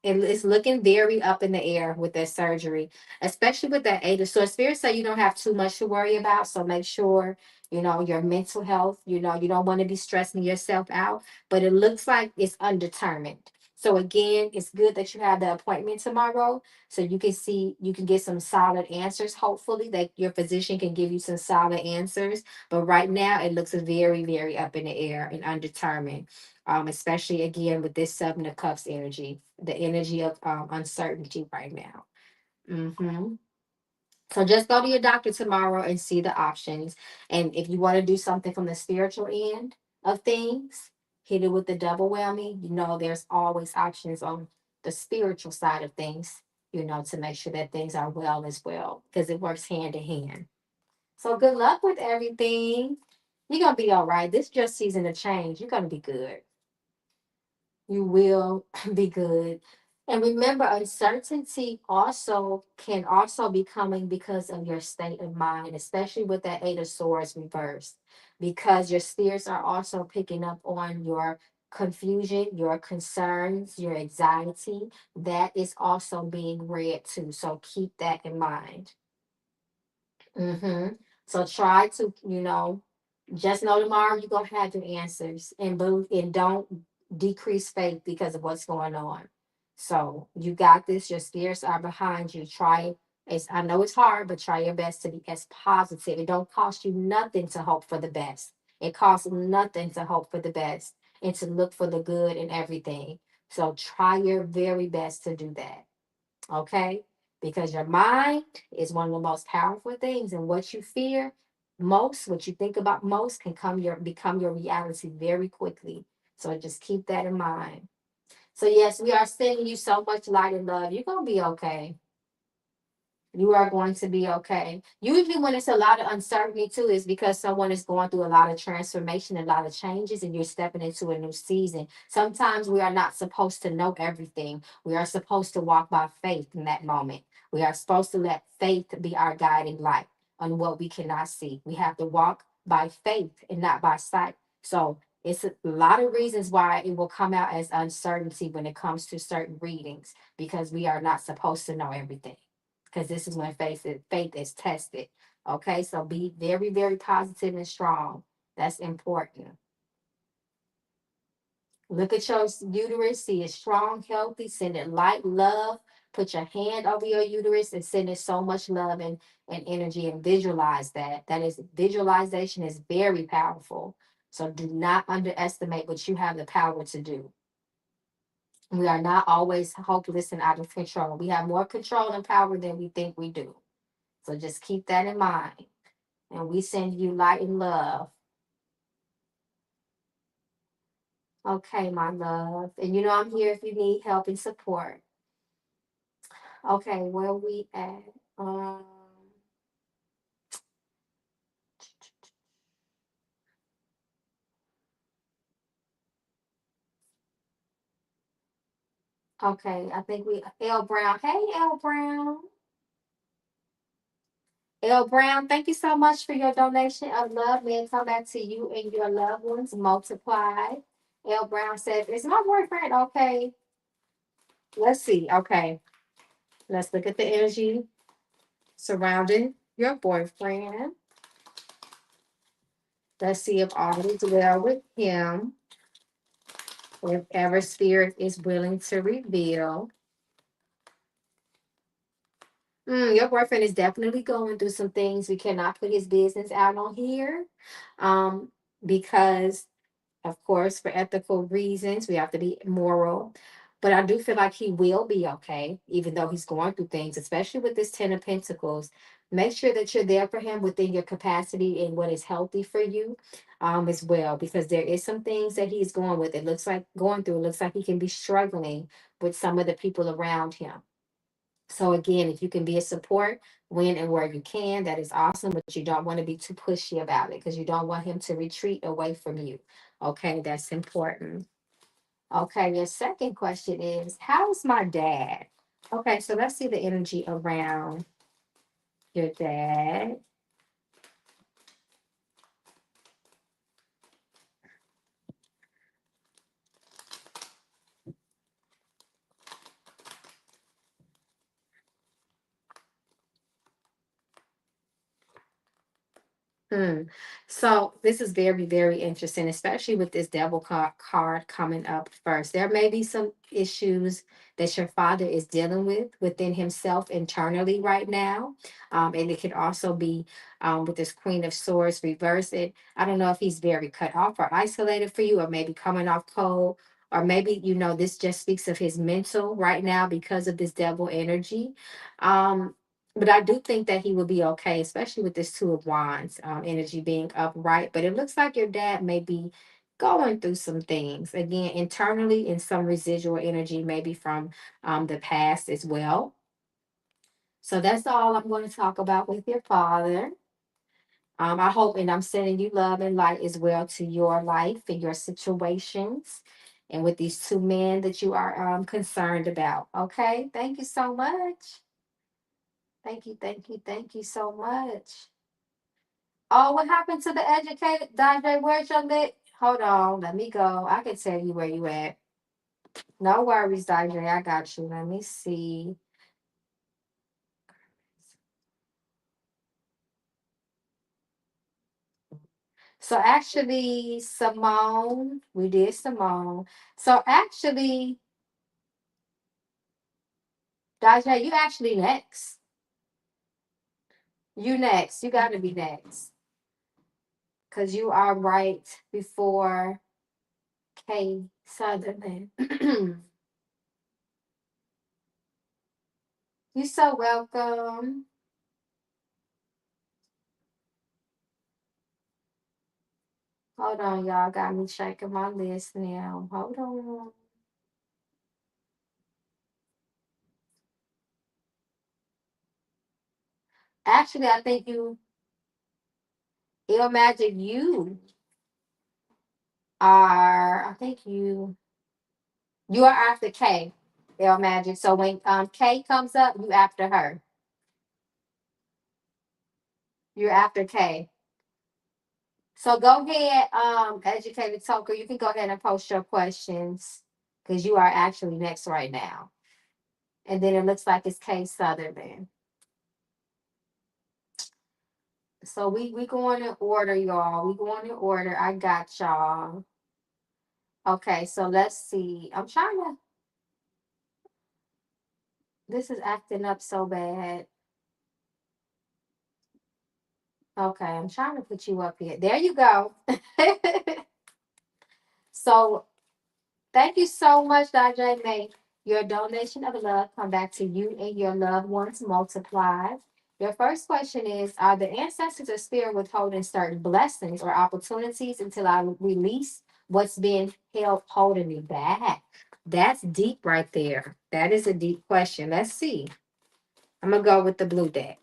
It's looking very up in the air with that surgery, especially with that Ada. So Spirit say you don't have too much to worry about. So make sure, your mental health, you don't want to be stressing yourself out, but it looks like it's undetermined. So again, it's good that you have the appointment tomorrow so you can get some solid answers. Hopefully that your physician can give you some solid answers. But right now it looks very, very up in the air and undetermined, especially again with this Seven of Cups energy, the energy of uncertainty right now. hmm So just go to your doctor tomorrow and see the options. And if you want to do something from the spiritual end of things, hit it with the double whammy. There's always options on the spiritual side of things, to make sure that things are well as well, because it works hand in hand. So good luck with everything. You're going to be all right. This is your season of change. You're going to be good. You will be good. And remember, uncertainty can also be coming because of your state of mind, especially with that Eight of Swords reversed, because your spirits are also picking up on your confusion, your concerns, your anxiety. That is also being read too. So keep that in mind. hmm So try to, just know tomorrow you're gonna have your answers, and don't decrease faith because of what's going on. So you got this, your spirits are behind you. Try it's I know it's hard, but try your best to be as positive. It don't cost you nothing to hope for the best. It costs nothing to hope for the best and to look for the good in everything. So try your very best to do that. Okay? Because your mind is one of the most powerful things, and what you fear most, what you think about most, can become your reality very quickly. So just keep that in mind. So yes, we are sending you so much light and love. You're gonna be okay. You are going to be okay. Usually, when it's a lot of uncertainty too, is because someone is going through a lot of transformation, a lot of changes, and you're stepping into a new season. Sometimes we are not supposed to know everything. We are supposed to walk by faith in that moment. We are supposed to let faith be our guiding light on what we cannot see. We have to walk by faith and not by sight. So it's a lot of reasons why it will come out as uncertainty when it comes to certain readings, because we are not supposed to know everything, because this is when faith is tested. Okay, so be very, very positive and strong. That's important. Look at your uterus, see it strong, healthy, send it light, love. Put your hand over your uterus and send it so much love and energy, and visualize that. That is, visualization is very powerful. So do not underestimate what you have the power to do. We are not always hopeless and out of control. We have more control and power than we think we do. So just keep that in mind. And we send you light and love. Okay, my love. And I'm here if you need help and support. Okay, where we at? Um, okay, I think we L Brown. Hey L Brown. L Brown, thank you so much for your donation of love. May it come back to you and your loved ones multiplied. L Brown says, is my boyfriend okay? Let's see. Okay. Let's look at the energy surrounding your boyfriend. Let's see if all is well with him. If ever spirit is willing to reveal. Your boyfriend is definitely going through some things. We cannot put his business out on here. Um, because of course, for ethical reasons, we have to be moral. But I do feel like he will be okay, even though he's going through things, especially with this Ten of Pentacles. Make sure that you're there for him within your capacity and what is healthy for you, as well, because there is some things that he's going with. It looks like going through, it looks like he can be struggling with some of the people around him. So again, if you can be a support when and where you can, that is awesome, but you don't want to be too pushy about it because you don't want him to retreat away from you. Okay, that's important. Okay, your second question is, how's my dad? Okay, so let's see the energy around your dad. Hmm. So this is very, very interesting, especially with this devil card coming up first. There may be some issues that your father is dealing with within himself internally right now. And it could also be with this Queen of Swords reversed. I don't know if he's very cut off or isolated for you, or maybe coming off cold, or maybe, this just speaks of his mental right now because of this devil energy. Um, but I do think that he will be okay, especially with this Two of Wands energy being upright. But it looks like your dad may be going through some things again internally, and some residual energy, maybe from the past as well. So that's all I'm going to talk about with your father. I hope, and I'm sending you love and light as well to your life and your situations, and with these two men that you are concerned about. Okay, thank you so much. Thank you so much. Oh, what happened to the educated Dante? Where's your lit? Hold on, let me go. I can tell you where you at. No worries, Dante. I got you. Let me see. So actually, Simone, we did Simone. So actually, Dante, you actually next. You next. You got to be next because you are right before Kay Sutherland. You so welcome. Hold on, y'all. Got me checking my list now. Hold on. Actually, I think Ill Magic, you I think you are after K, Ill Magic. So when K comes up, you after her. You're after K. So go ahead, educated talker. You can go ahead and post your questions because you are actually next right now. And then it looks like it's K Sutherland. So we going in order, y'all. We going in order. I got y'all. Okay, so let's see. I'm trying to. This is acting up so bad. Okay, I'm trying to put you up here. There you go. So thank you so much, Dr. May. Your donation of love come back to you and your loved ones multiplied. Your first question is, are the ancestors or spirit withholding certain blessings or opportunities until I release what's being held holding me back? That's deep right there. That is a deep question. Let's see. I'm gonna go with the blue deck.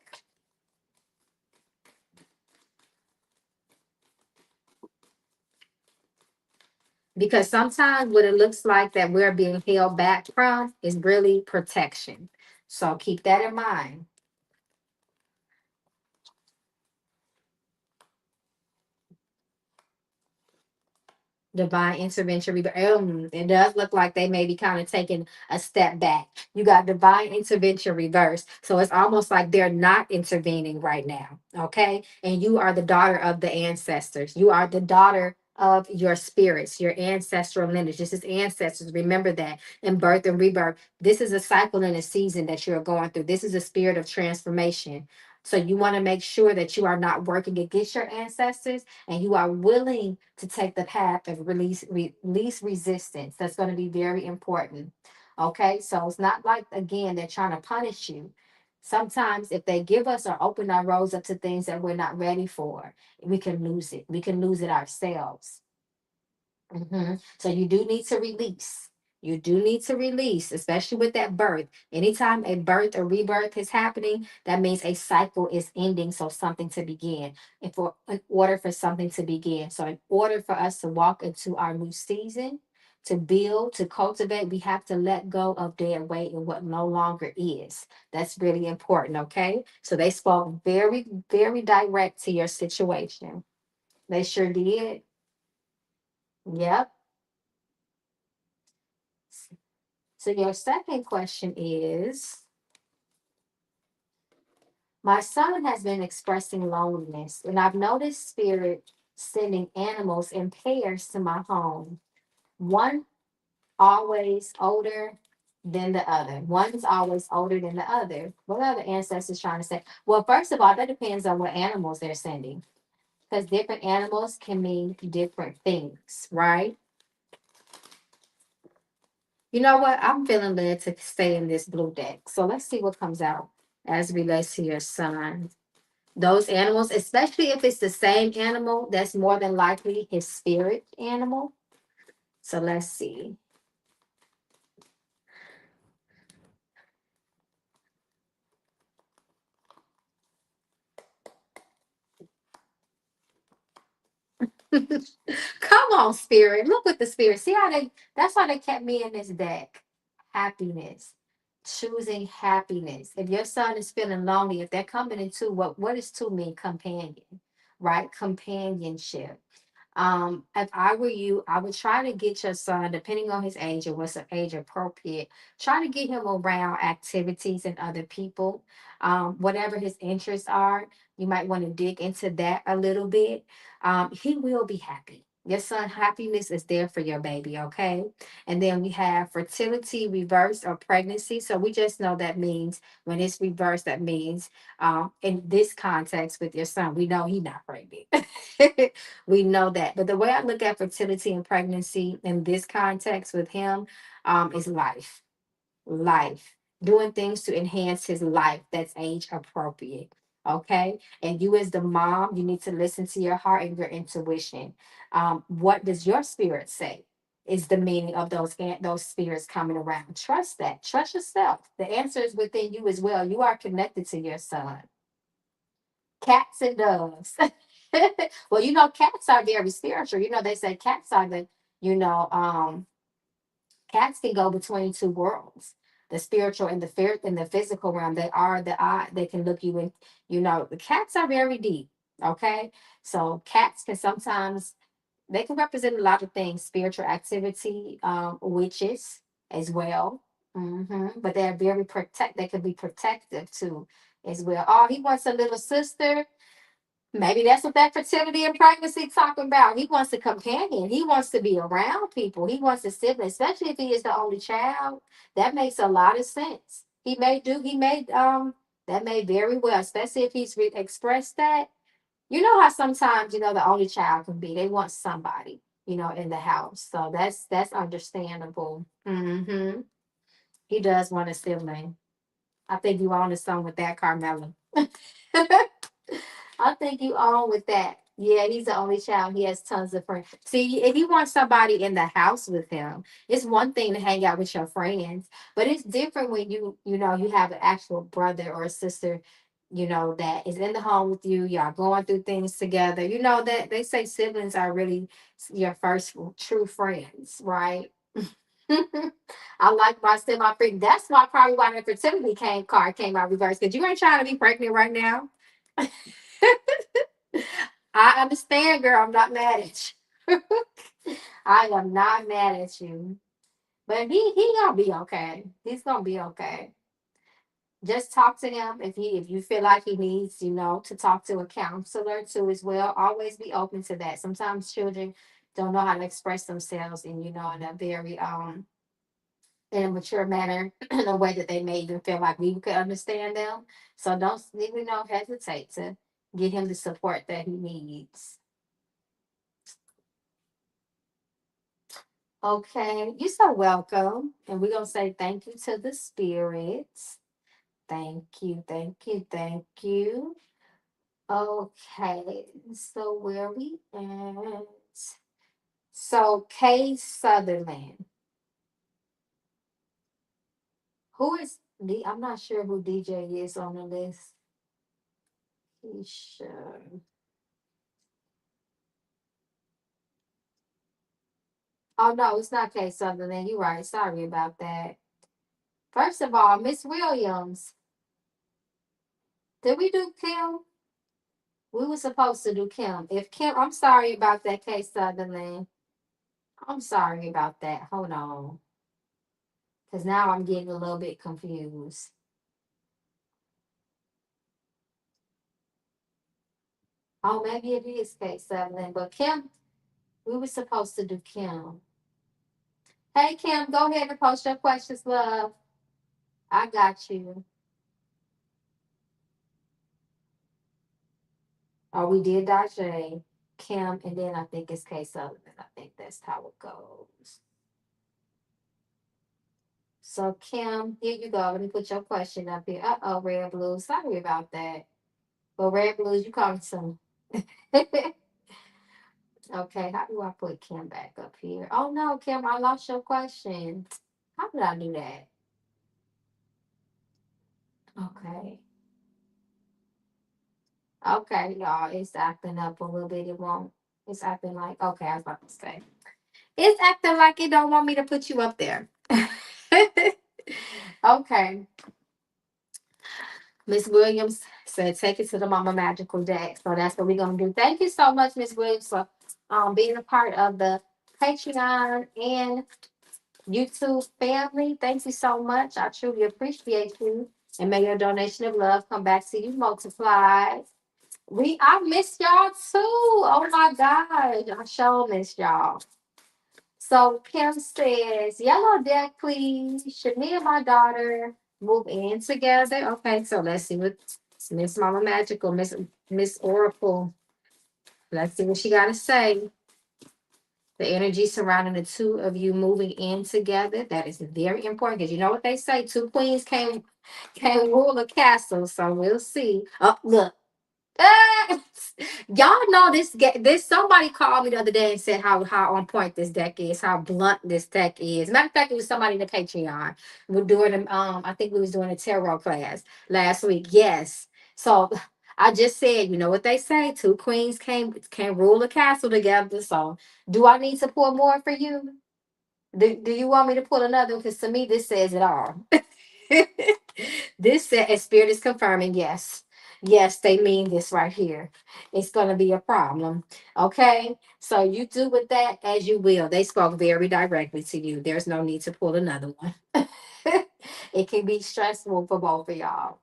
Because sometimes what it looks like that we're being held back from is really protection. So keep that in mind. Divine intervention. It does look like they may be kind of taking a step back. You got divine intervention reverse. So it's almost like they're not intervening right now. Okay. And you are the daughter of the ancestors. You are the daughter of your spirits, your ancestral lineage. This is ancestors. Remember that in birth and rebirth. This is a cycle and a season that you're going through. This is a spirit of transformation. So you want to make sure that you are not working against your ancestors, and you are willing to take the path of release resistance. That's going to be very important. Okay, so it's not like, again, they're trying to punish you. Sometimes if they give us or open our roads up to things that we're not ready for, we can lose it. We can lose it ourselves. So you do need to release. You do need to release, especially with that birth. Anytime a birth or rebirth is happening, that means a cycle is ending, so something to begin. And for in order for something to begin, so in order for us to walk into our new season, to build, to cultivate, we have to let go of dead weight and what no longer is. That's really important. Okay, so they spoke very, very direct to your situation. They sure did. Yep. So your second question is, my son has been expressing loneliness, and I've noticed spirit sending animals in pairs to my home. One always older than the other. One's always older than the other. What are the ancestors trying to say? Well, first of all, that depends on what animals they're sending. Because different animals can mean different things, right? You know what? I'm feeling led to stay in this blue deck. So let's see what comes out as it relates to your son. Those animals, especially if it's the same animal, that's more than likely his spirit animal. So let's see. Come on, spirit. Look with the spirit. See how that's why they kept me in this deck. Happiness. Choosing happiness. If your son is feeling lonely, if they're coming into what does two mean? Companion, right? Companionship. If I were you, I would try to get your son, depending on his age or what's age appropriate, try to get him around activities and other people. Whatever his interests are, you might want to dig into that a little bit. He will be happy. Your son happiness is there for your baby, okay? And then we have fertility reverse or pregnancy. So we just know that means when it's reversed, that means in this context with your son, we know he's not pregnant. We know that. But the way I look at fertility and pregnancy in this context with him is life, doing things to enhance his life that's age appropriate. Okay. And you, as the mom, you need to listen to your heart and your intuition. What does your spirit say? Is the meaning of those spirits coming around? Trust that. Trust yourself. The answer is within you as well. You are connected to your son. Cats and doves. Well, cats are very spiritual. They say cats are you know, um, cats can go between two worlds, the spiritual and the physical realm. They are the eye. They can look you in. The cats are very deep. Okay, so cats can sometimes they can represent a lot of things, spiritual activity, witches as well. But they're very protect. They can be protective too, as well. Oh, he wants a little sister. Maybe that's what that fertility and pregnancy talking about. He wants a companion. He wants to be around people. He wants a sibling, especially if he is the only child. That makes a lot of sense. That may very well, especially if he's expressed that. You know how sometimes, the only child can be. They want somebody, in the house. So that's understandable. He does want a sibling. I think you on to something with that, Carmela. I think you on with that. Yeah, he's the only child. He has tons of friends. See, if you want somebody in the house with him, it's one thing to hang out with your friends, but it's different when you have an actual brother or a sister, that is in the home with you. Y'all going through things together. You know that they say siblings are really your first true friends, right? I like my semi freak. That's probably why the fertility card came out reverse. Because you ain't trying to be pregnant right now. I understand, girl. I'm not mad at you. I am not mad at you. But he gonna be okay. He's gonna be okay. Just talk to him if you feel like he needs, to talk to a counselor too as well. Always be open to that. Sometimes children don't know how to express themselves and in a very in a mature manner, in a way that they may even feel like we could understand them. So don't hesitate to get him the support that he needs. Okay, you're so welcome. And we're gonna say thank you to the spirits. Thank you, thank you, thank you. Okay, so where we at? So Kay Sutherland. Who is I'm not sure who DJ is on the list. Keisha. Oh no, it's not Kay Sutherland. You're right. Sorry about that. First of all, Miss Williams. Did we do Kim? We were supposed to do Kim. If Kim, I'm sorry about that, Kay Sutherland. I'm sorry about that. Hold on. Because now I'm getting a little bit confused. Oh, maybe it is Kay Sutherland. But Kim, we were supposed to do Kim. Hey, Kim, go ahead and post your questions, love. I got you. Oh, we did Dajay, Kim, and then I think it's Kay Sutherland. I think that's how it goes. So, Kim, here you go. Let me put your question up here. Uh-oh, Red Blue. Sorry about that. But Red Blues, you come soon. Okay, how do I put Kim back up here? Oh no, Kim, I lost your question. How did I do that? Okay. Okay, y'all, it's acting up a little bit. It won't. It's acting like, okay, I was about to say. It's acting like it don't want me to put you up there. Okay. Miss Williams said take it to the Mama Magical deck. So that's what we're gonna do. Thank you so much, Miss Williams, for being a part of the Patreon and YouTube family. Thank you so much. I truly appreciate you. And may your donation of love come back to you multiplied. I miss y'all too. Oh my gosh. I sure miss y'all. So Kim says, yellow deck, please. Should me and my daughter move in together? Okay, so let's see what Miss Mama Magical, Miss Oracle. Let's see what she gotta say. The energy surrounding the two of you moving in together. That is very important because you know what they say: two queens can't rule a castle. So we'll see. Oh, look. Ah! Y'all know this somebody called me the other day and said how on point this deck is, how blunt this deck is. Matter of fact, it was somebody in the Patreon. We're doing I think we was doing a tarot class last week. Yes. So I just said, you know what they say, two queens can't rule a castle together. So do I need to pull more for you? Do you want me to pull another? Because to me, this says it all. This said, Spirit is confirming, yes. Yes, they mean this right here. It's going to be a problem. Okay. So you do with that as you will. They spoke very directly to you. There's no need to pull another one. It can be stressful for both of y'all.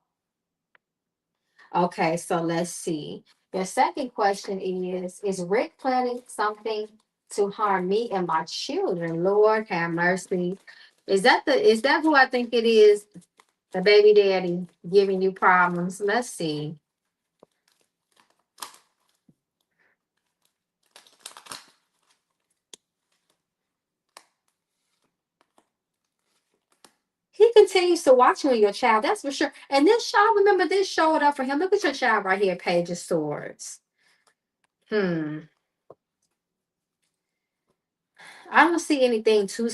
Okay. So let's see. Your second question is Rick planning something to harm me and my children? Lord have mercy. Is that who I think it is? The baby daddy giving you problems. Let's see. He continues to watch you and your child, that's for sure. And this child, remember, this showed up for him. Look at your child right here, Page of Swords. Hmm. I don't see anything too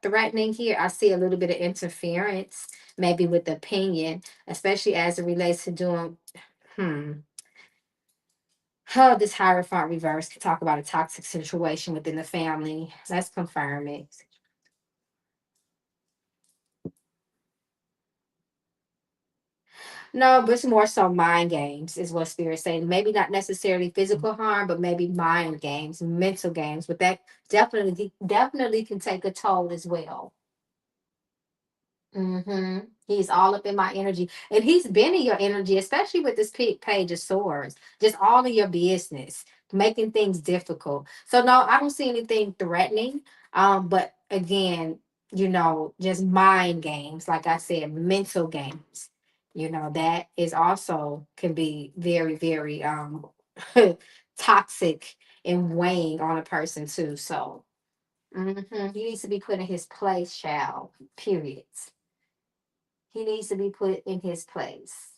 threatening here. I see a little bit of interference, maybe with opinion, especially as it relates to doing. Hmm. Oh, this Hierophant reverse can talk about a toxic situation within the family. Let's confirm it. No, but it's more so mind games, is what Spirit's saying. Maybe not necessarily physical harm, but maybe mind games, mental games. But that definitely can take a toll as well. He's all up in my energy, and he's been in your energy, especially with this Page of Swords. Just all of your business, making things difficult. So no, I don't see anything threatening. But again, just mind games, like I said, mental games. That is also can be very, very toxic and weighing on a person too. So He needs to be put in his place, child. Period. He needs to be put in his place.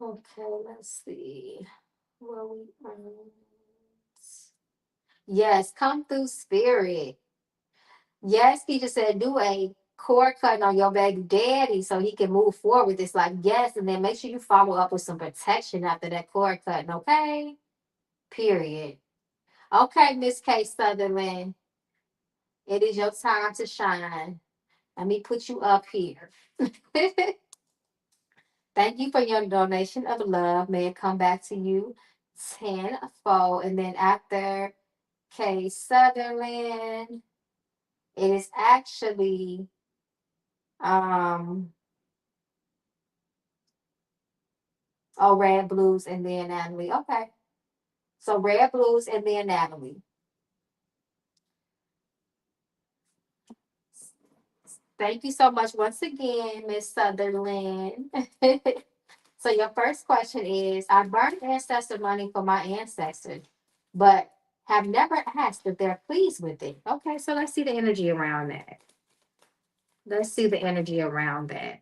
Okay, let's see. Where we at? Yes, come through spirit. Yes, he just said do a cord cutting on your baby daddy so he can move forward. It's like yes, and then make sure you follow up with some protection after that cord cutting, okay? Period. Okay, Miss K Sutherland, it is your time to shine. Let me put you up here. Thank you for your donation of love. May it come back to you tenfold. And then after K Sutherland, it is actually oh, Red Blues and then Natalie. Okay. So Red Blues and then Natalie. Thank you so much once again, Miss Sutherland. So your first question is I burned ancestor money for my ancestors, but have never asked if they're pleased with it. Okay, so let's see the energy around that. Let's see the energy around that.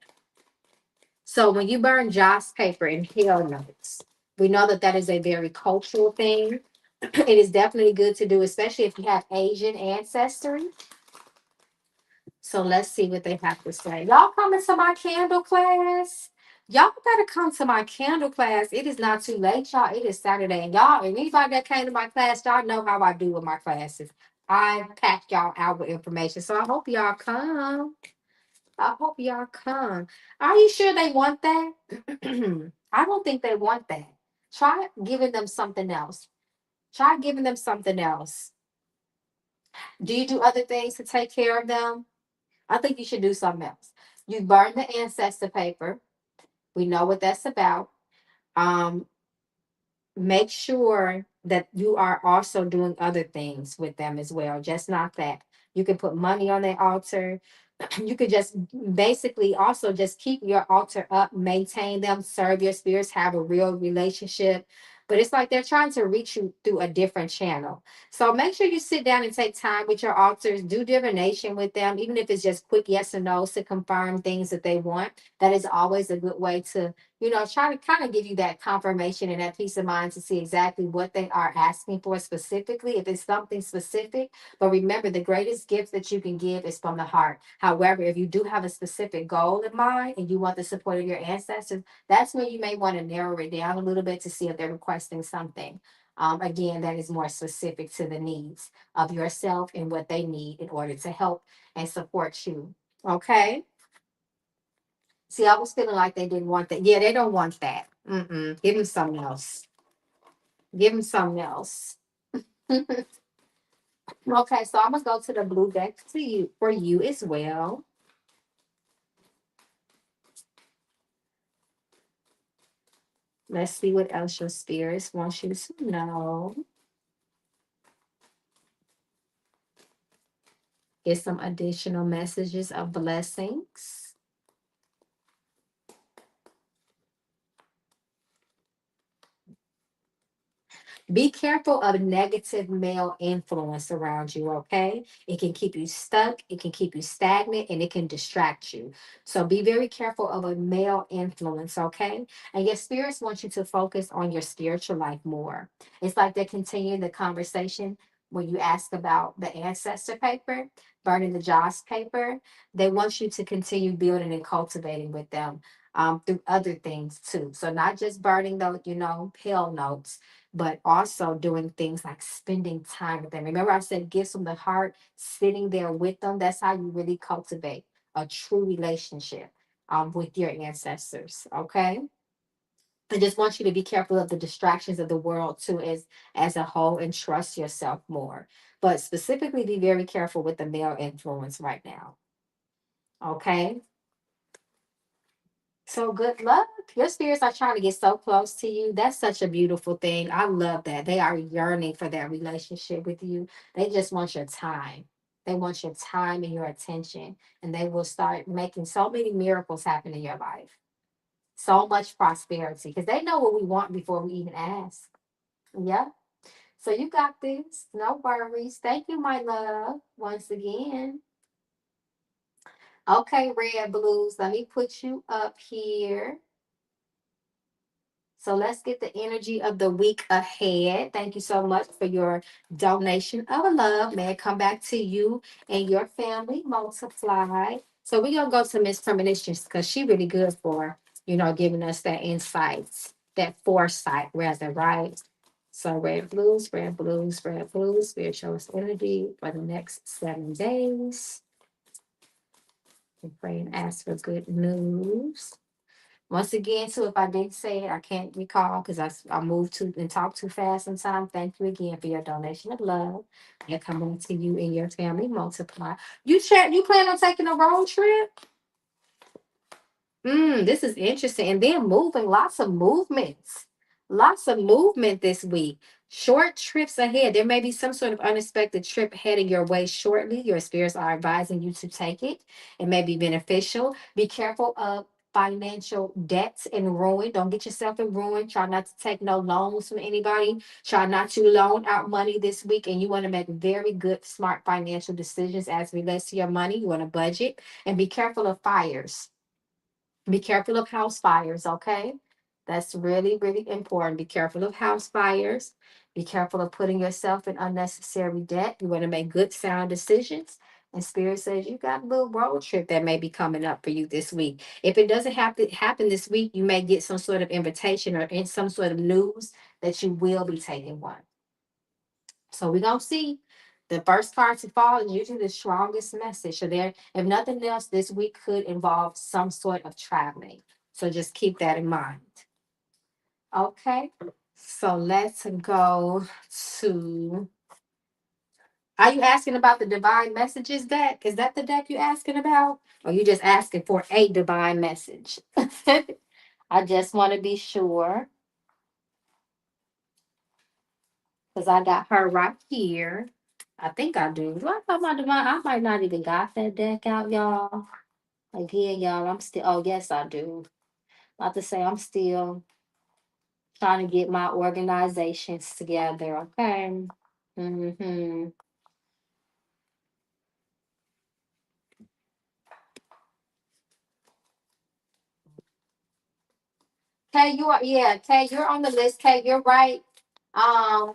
So when you burn Joss paper and hill notes, we know that that is a very cultural thing. It is definitely good to do, especially if you have Asian ancestry. So let's see what they have to say. Y'all coming to my candle class? Y'all better come to my candle class. It is not too late, y'all. It is Saturday. And y'all, and anybody that came to my class, y'all know how I do with my classes. I pack y'all out with information. So I hope y'all come. I hope y'all come. Are you sure they want that? I don't think they want that. Try giving them something else. Try giving them something else. Do you do other things to take care of them? I think you should do something else. You burn the ancestor paper. We know what that's about. Um, Make sure that you are also doing other things with them as well, just not that. You can put money on their altar. You could just basically also just keep your altar up, maintain them, serve your spirits, have a real relationship. But it's like they're trying to reach you through a different channel. So make sure you sit down and take time with your altars, do divination with them, even if it's just quick yes or no's to confirm things that they want. That is always a good way to, try to kind of give you that confirmation and that peace of mind to see exactly what they are asking for specifically, if it's something specific. But remember, the greatest gift that you can give is from the heart. However, if you do have a specific goal in mind and you want the support of your ancestors, that's where you may want to narrow it down a little bit to see if they're requesting something. Again, that is more specific to the needs of yourself and what they need in order to help and support you. Okay. See, I was feeling like they didn't want that. Yeah, they don't want that. Mm-mm. Give them something else. Give them something else. Okay, so I'm gonna go to the blue deck to you for you as well. Let's see what else your spirits want you to know. Get some additional messages of blessings. Be careful of negative male influence around you, okay? It can keep you stuck, it can keep you stagnant, and it can distract you. So be very careful of a male influence, okay? And your spirits want you to focus on your spiritual life more. It's like they're continuing the conversation when you ask about the ancestor paper, burning the Joss paper. They want you to continue building and cultivating with them. Through other things too. So not just burning those, pill notes, but also doing things like spending time with them. Remember, I said gifts from the heart, sitting there with them. That's how you really cultivate a true relationship with your ancestors. Okay. I just want you to be careful of the distractions of the world too, as a whole, and trust yourself more. But specifically, be very careful with the male influence right now. Okay. So good luck. Your spirits are trying to get so close to you. That's such a beautiful thing. I love that. They are yearning for that relationship with you. They just want your time. They want your time and your attention. And they will start making so many miracles happen in your life. So much prosperity. Because they know what we want before we even ask. Yeah. So you got this. No worries. Thank you, my love, once again. Okay, red blues. Let me put you up here. So let's get the energy of the week ahead. Thank you so much for your donation of love. May it come back to you and your family multiply. So we're gonna go to Miss Premonitions because she really good for, giving us that insights, that foresight rather, right? So red blues, red blues, red blues, spirit show us energy for the next 7 days. We pray and ask for good news. Once again, too, if I didn't say it, I can't recall because I moved too and talked too fast sometimes. Thank you again for your donation of love. And coming to you and your family multiply. You plan on taking a road trip? This is interesting. And then moving, lots of movements. Lots of movement this week. Short trips ahead. There may be some sort of unexpected trip heading your way shortly. Your spirits are advising you to take it. It may be beneficial. Be careful of financial debts and ruin. Don't get yourself in ruin. Try not to take no loans from anybody. Try not to loan out money this week. And you want to make very good, smart financial decisions as it relates to your money. You want to budget and be careful of fires. Be careful of house fires, okay? That's really, really important. Be careful of house fires. Be careful of putting yourself in unnecessary debt. You want to make good, sound decisions. And Spirit says you got a little road trip that may be coming up for you this week. If it doesn't have to happen this week, you may get some sort of invitation or in some sort of news that you will be taking one. So we're gonna see. The first card to fall is usually the strongest message. So there, if nothing else, this week could involve some sort of traveling. So just keep that in mind. Okay. So let's go to. Are you asking about the divine messages deck? Is that the deck you're asking about? Or you just asking for a divine message? I just want to be sure because I got her right here. I think I do. Do I got my divine? I might not even got that deck out, y'all. Again, y'all, I'm still. Oh, yes, I do. About to say I'm still trying to get my organizations together. Okay. Mm-hmm. Kay, you are. Yeah, Kay, you're on the list. Kay, you're right. Um,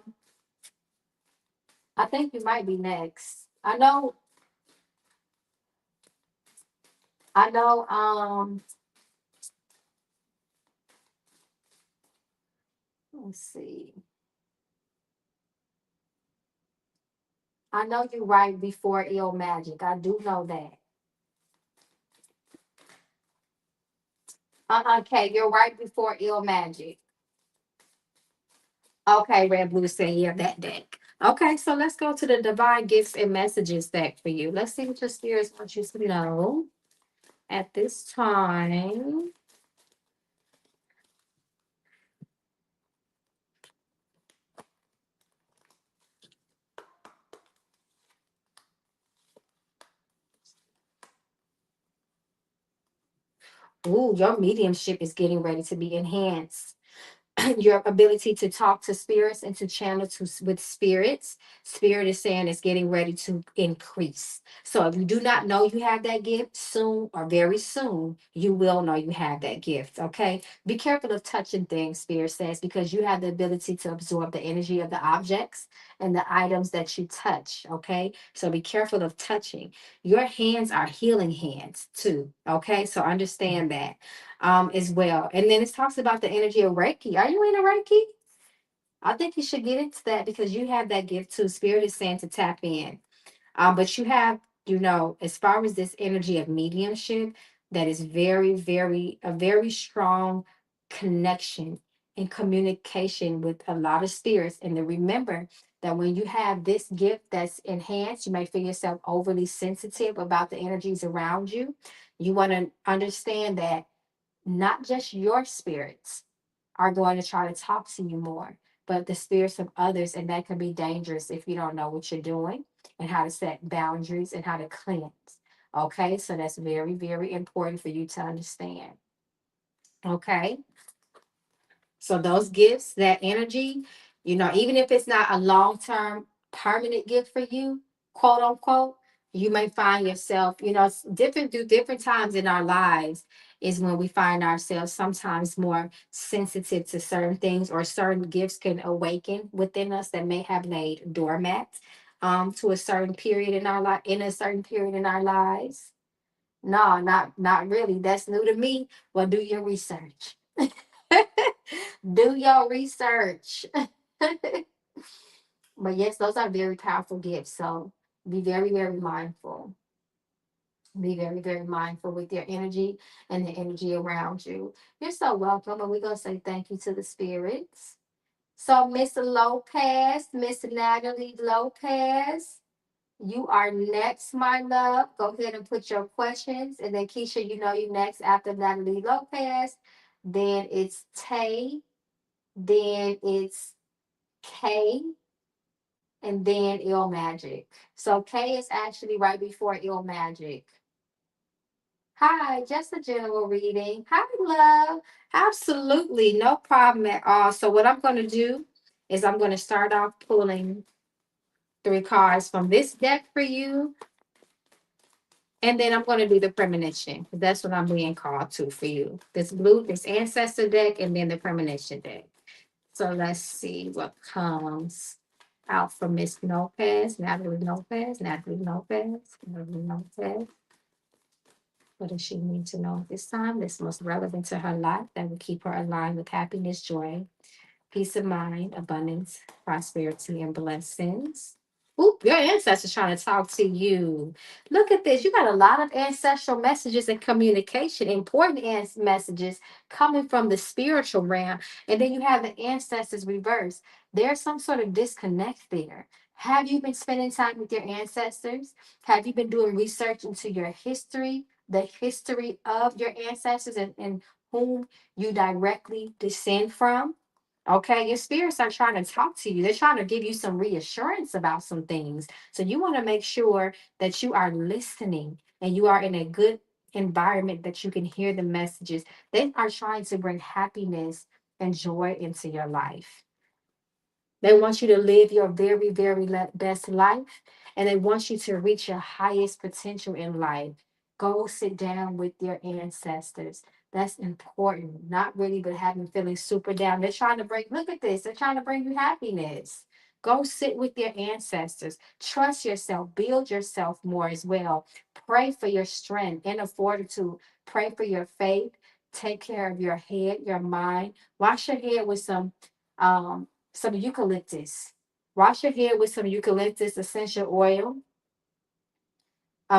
I think you might be next. I know. I know. Let's see. I know you're right before ill magic. I do know that. Okay, you're right before ill magic. Okay, Red Blue saying, yeah, that deck. Okay, so let's go to the Divine Gifts and Messages deck for you. Let's see what your spirits want you to know at this time. Ooh, your mediumship is getting ready to be enhanced. Your ability to talk to spirits and to channel with spirits. Spirit is saying it's getting ready to increase. So if you do not know you have that gift, soon or very soon, you will know you have that gift. Okay. Be careful of touching things, Spirit says, because you have the ability to absorb the energy of the objects and the items that you touch. Okay. So be careful of touching. Your hands are healing hands too. Okay. So understand that as well. And then it talks about the energy of Reiki. Are you into Reiki? I think you should get into that because you have that gift too. Spirit is saying to tap in. But you have, as far as this energy of mediumship, that is very, very, a very strong connection and communication with a lot of spirits. And to remember that when you have this gift that's enhanced, you may feel yourself overly sensitive about the energies around you. You want to understand that not just your spirits are going to try to talk to you more, but the spirits of others. And that can be dangerous if you don't know what you're doing and how to set boundaries and how to cleanse. Okay, so that's very, very important for you to understand. Okay, so those gifts, that energy, You know, even if it's not a long-term permanent gift for you, quote unquote, you may find yourself, you know, it's different through different times in our lives is when we find ourselves sometimes more sensitive to certain things, or certain gifts can awaken within us that may have laid dormant to a certain period in our life, in a certain period in our lives. No, not really. That's new to me. Well, do your research. Do your research. But yes, those are very powerful gifts. So be very, very mindful. Be very, very mindful with your energy and the energy around you. You're so welcome. And we're going to say thank you to the spirits. So, Miss Lopez, Miss Natalie Lopez, you are next, my love. Go ahead and put your questions. And then, Keisha, you know you next after Natalie Lopez. Then it's Tay. Then it's K. And then Ill Magic. So, K is actually right before Ill Magic. Hi, just a general reading. Hi, love. Absolutely, no problem at all. So, what I'm going to do is I'm going to start off pulling 3 cards from this deck for you. And then I'm going to do the premonition. That's what I'm being called to for you. This ancestor deck, and then the premonition deck. So, let's see what comes out for Miss Lopez, Natalie Lopez, Natalie Lopez, Natalie Lopez. What does she need to know at this time? That's most relevant to her life that will keep her aligned with happiness, joy, peace of mind, abundance, prosperity, and blessings. Oop, your ancestors trying to talk to you. Look at this. You got a lot of ancestral messages and communication, important messages coming from the spiritual realm. And then you have the ancestors reversed. There's some sort of disconnect there. Have you been spending time with your ancestors? Have you been doing research into your history, the history of your ancestors, and whom you directly descend from? Okay, your spirits are trying to talk to you. They're trying to give you some reassurance about some things. So you want to make sure that you are listening and you are in a good environment that you can hear the messages. They are trying to bring happiness and joy into your life. They want you to live your very, very best life, and they want you to reach your highest potential in life. Go sit down with your ancestors. That's important. Not really, but having feeling super down. They're trying to bring, look at this, they're trying to bring you happiness. Go sit with your ancestors. Trust yourself. Build yourself more as well. Pray for your strength, inner fortitude. Pray for your faith. Take care of your head, your mind. Wash your head with some eucalyptus. Wash your hair with some eucalyptus essential oil.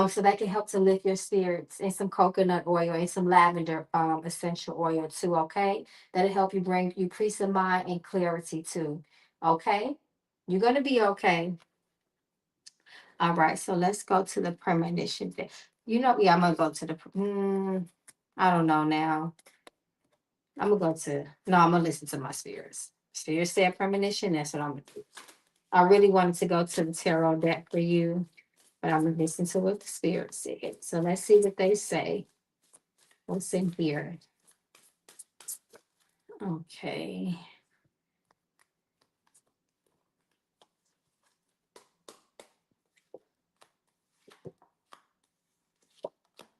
So that can help to lift your spirits, and some coconut oil and some lavender essential oil too. Okay, that'll help you bring you peace of mind and clarity too. Okay, you're gonna be okay. All right, so let's go to the premonition. You know, yeah, I'm gonna go to the. I don't know now. I'm gonna go to. No, I'm gonna listen to my spirits. Spirit said premonition. That's what I'm gonna do. I really wanted to go to the tarot deck for you, but I'm gonna listen to what the spirit said. So let's see what they say. What's in here? Okay.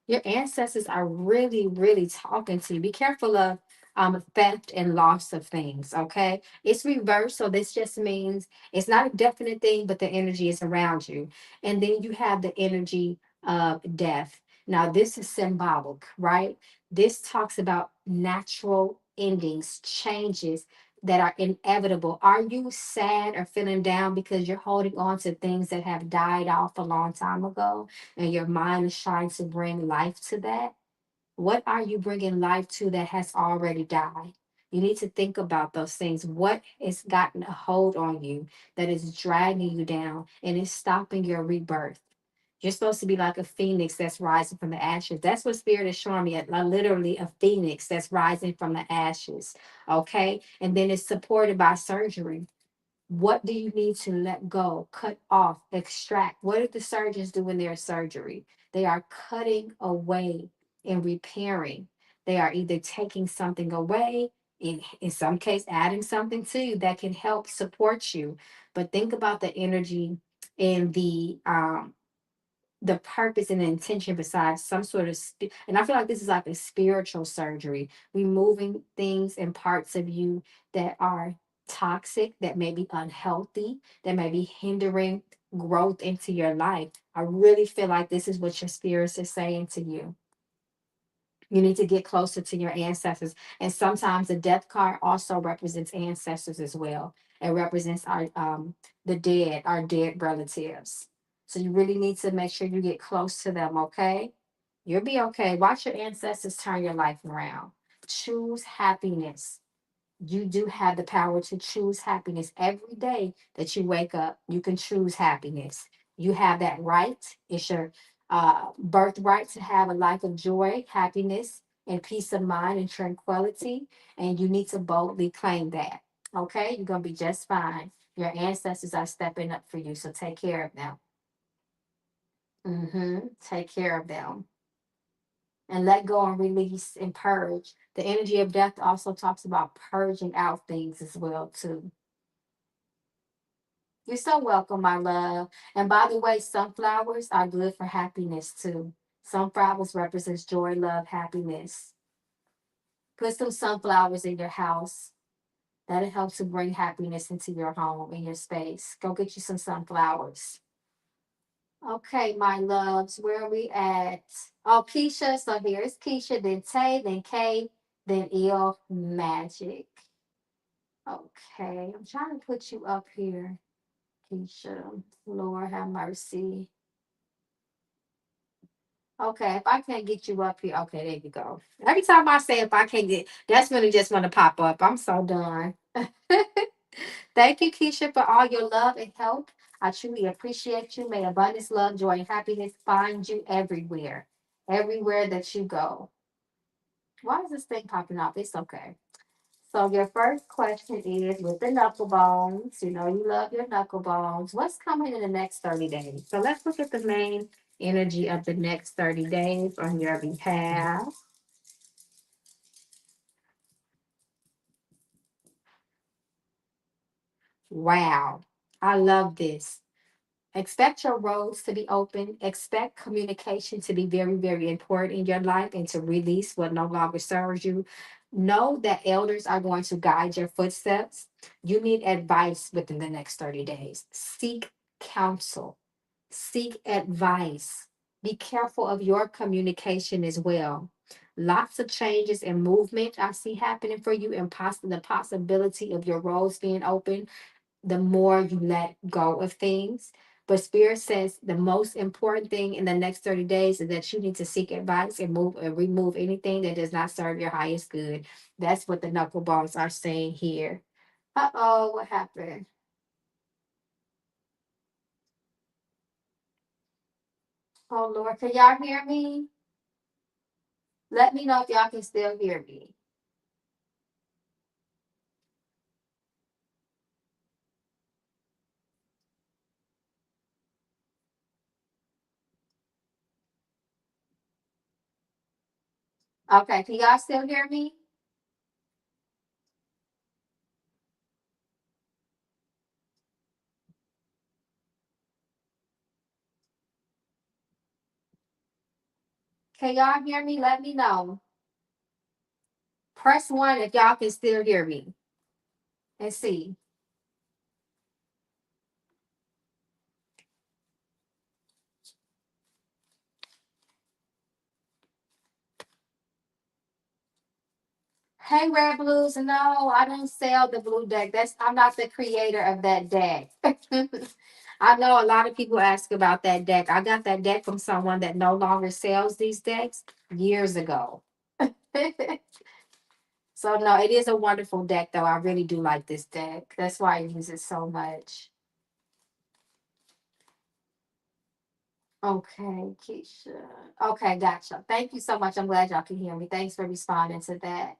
Your ancestors are really, really talking to you. Be careful of theft and loss of things. Okay, it's reversed, so this just means it's not a definite thing, but the energy is around you. And then you have the energy of death. Now, this is symbolic, right? This talks about natural endings, changes that are inevitable. Are you sad or feeling down because you're holding on to things that have died off a long time ago? And your mind is trying to bring life to that, what are you bringing life to that has already died? You need to think about those things. What has gotten a hold on you that is dragging you down and is stopping your rebirth? You're supposed to be like a phoenix that's rising from the ashes. That's what spirit is showing me. Literally a phoenix that's rising from the ashes. Okay. And then it's supported by surgery. What do you need to let go, cut off, extract? What do the surgeons do in their surgery? They are cutting away and repairing. They are either taking something away In some case, adding something to you that can help support you. But think about the energy and the purpose and the intention besides some sort of and I feel like this is like a spiritual surgery, removing things and parts of you that are toxic, that may be unhealthy, that may be hindering growth into your life. I really feel like this is what your spirit is saying to you. You need to get closer to your ancestors. And sometimes the death card also represents ancestors as well. It represents the dead, our dead relatives. So you really need to make sure you get close to them, okay? You'll be okay. Watch your ancestors turn your life around. Choose happiness. You do have the power to choose happiness every day that you wake up. You can choose happiness. You have that right. It's your birthright to have a life of joy, happiness, and peace of mind and tranquility. And you need to boldly claim that. Okay, you're gonna be just fine. Your ancestors are stepping up for you, so take care of them. Take care of them and let go and release and purge. The energy of death also talks about purging out things as well too. You're so welcome, my love. And by the way, sunflowers are good for happiness too. Sunflowers represents joy, love, happiness. Put some sunflowers in your house. That'll help to bring happiness into your home, in your space. Go get you some sunflowers. Okay, my loves, where are we at? Oh, Keisha. So here's Keisha, then Tay, then Kay, then Il Magic. Okay, I'm trying to put you up here, Keisha. Lord have mercy. Okay, if I can't get you up here, okay, there you go. Every time I say if I can't get, that's when it just want to pop up. I'm so done. Thank you, Keisha, for all your love and help. I truly appreciate you. May abundance, love, joy, and happiness find you everywhere, everywhere that you go. Why is this thing popping up? It's okay. So your first question is with the knuckle bones. You know you love your knuckle bones. What's coming in the next 30 days? So let's look at the main energy of the next 30 days on your behalf. Wow. I love this. Expect your roads to be open. Expect communication to be very, very important in your life and to release what no longer serves you. Know that elders are going to guide your footsteps. You need advice within the next 30 days. Seek counsel, seek advice. Be careful of your communication as well. Lots of changes and movement I see happening for you, and possibly the possibility of your roads being open the more you let go of things. But Spirit says the most important thing in the next 30 days is that you need to seek advice and move and remove anything that does not serve your highest good. That's what the knuckle bones are saying here. Uh-oh, what happened? Oh Lord, can y'all hear me? Let me know if y'all can still hear me. Okay, can y'all still hear me? Can y'all hear me? Let me know. Press one if y'all can still hear me and see. Hey, Red Blues, no, I don't sell the blue deck. I'm not the creator of that deck. I know a lot of people ask about that deck. I got that deck from someone that no longer sells these decks years ago. So no, it is a wonderful deck though. I really do like this deck. That's why I use it so much. Okay, Keisha. Okay, gotcha. Thank you so much. I'm glad y'all can hear me. Thanks for responding to that.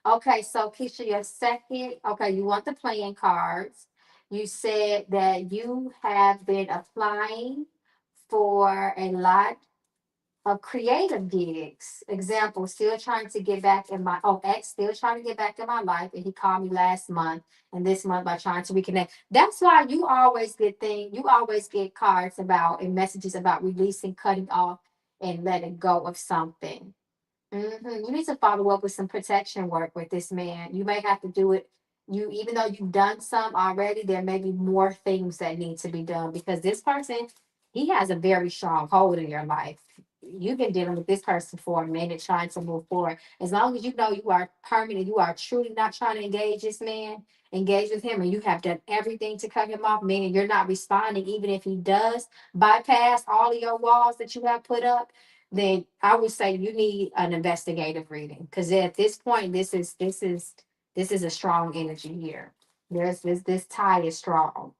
Okay, so Keisha, your second, okay, you want the playing cards. You said that you have been applying for a lot of creative gigs. Example, still trying to get back in my ex still trying to get back in my life. And he called me last month and this month by trying to reconnect. That's why you always get cards about and messages about releasing, cutting off, and letting go of something. You need to follow up with some protection work with this man. You may have to do it. Even though you've done some already, there may be more things that need to be done because this person, he has a very strong hold in your life. You've been dealing with this person for a minute, trying to move forward. As long as you know you are permanent, you are truly not trying to engage this man, engage with him, and you have done everything to cut him off, meaning you're not responding, even if he does bypass all of your walls that you have put up, then I would say you need an investigative reading because at this point, this is a strong energy here. This tie is strong.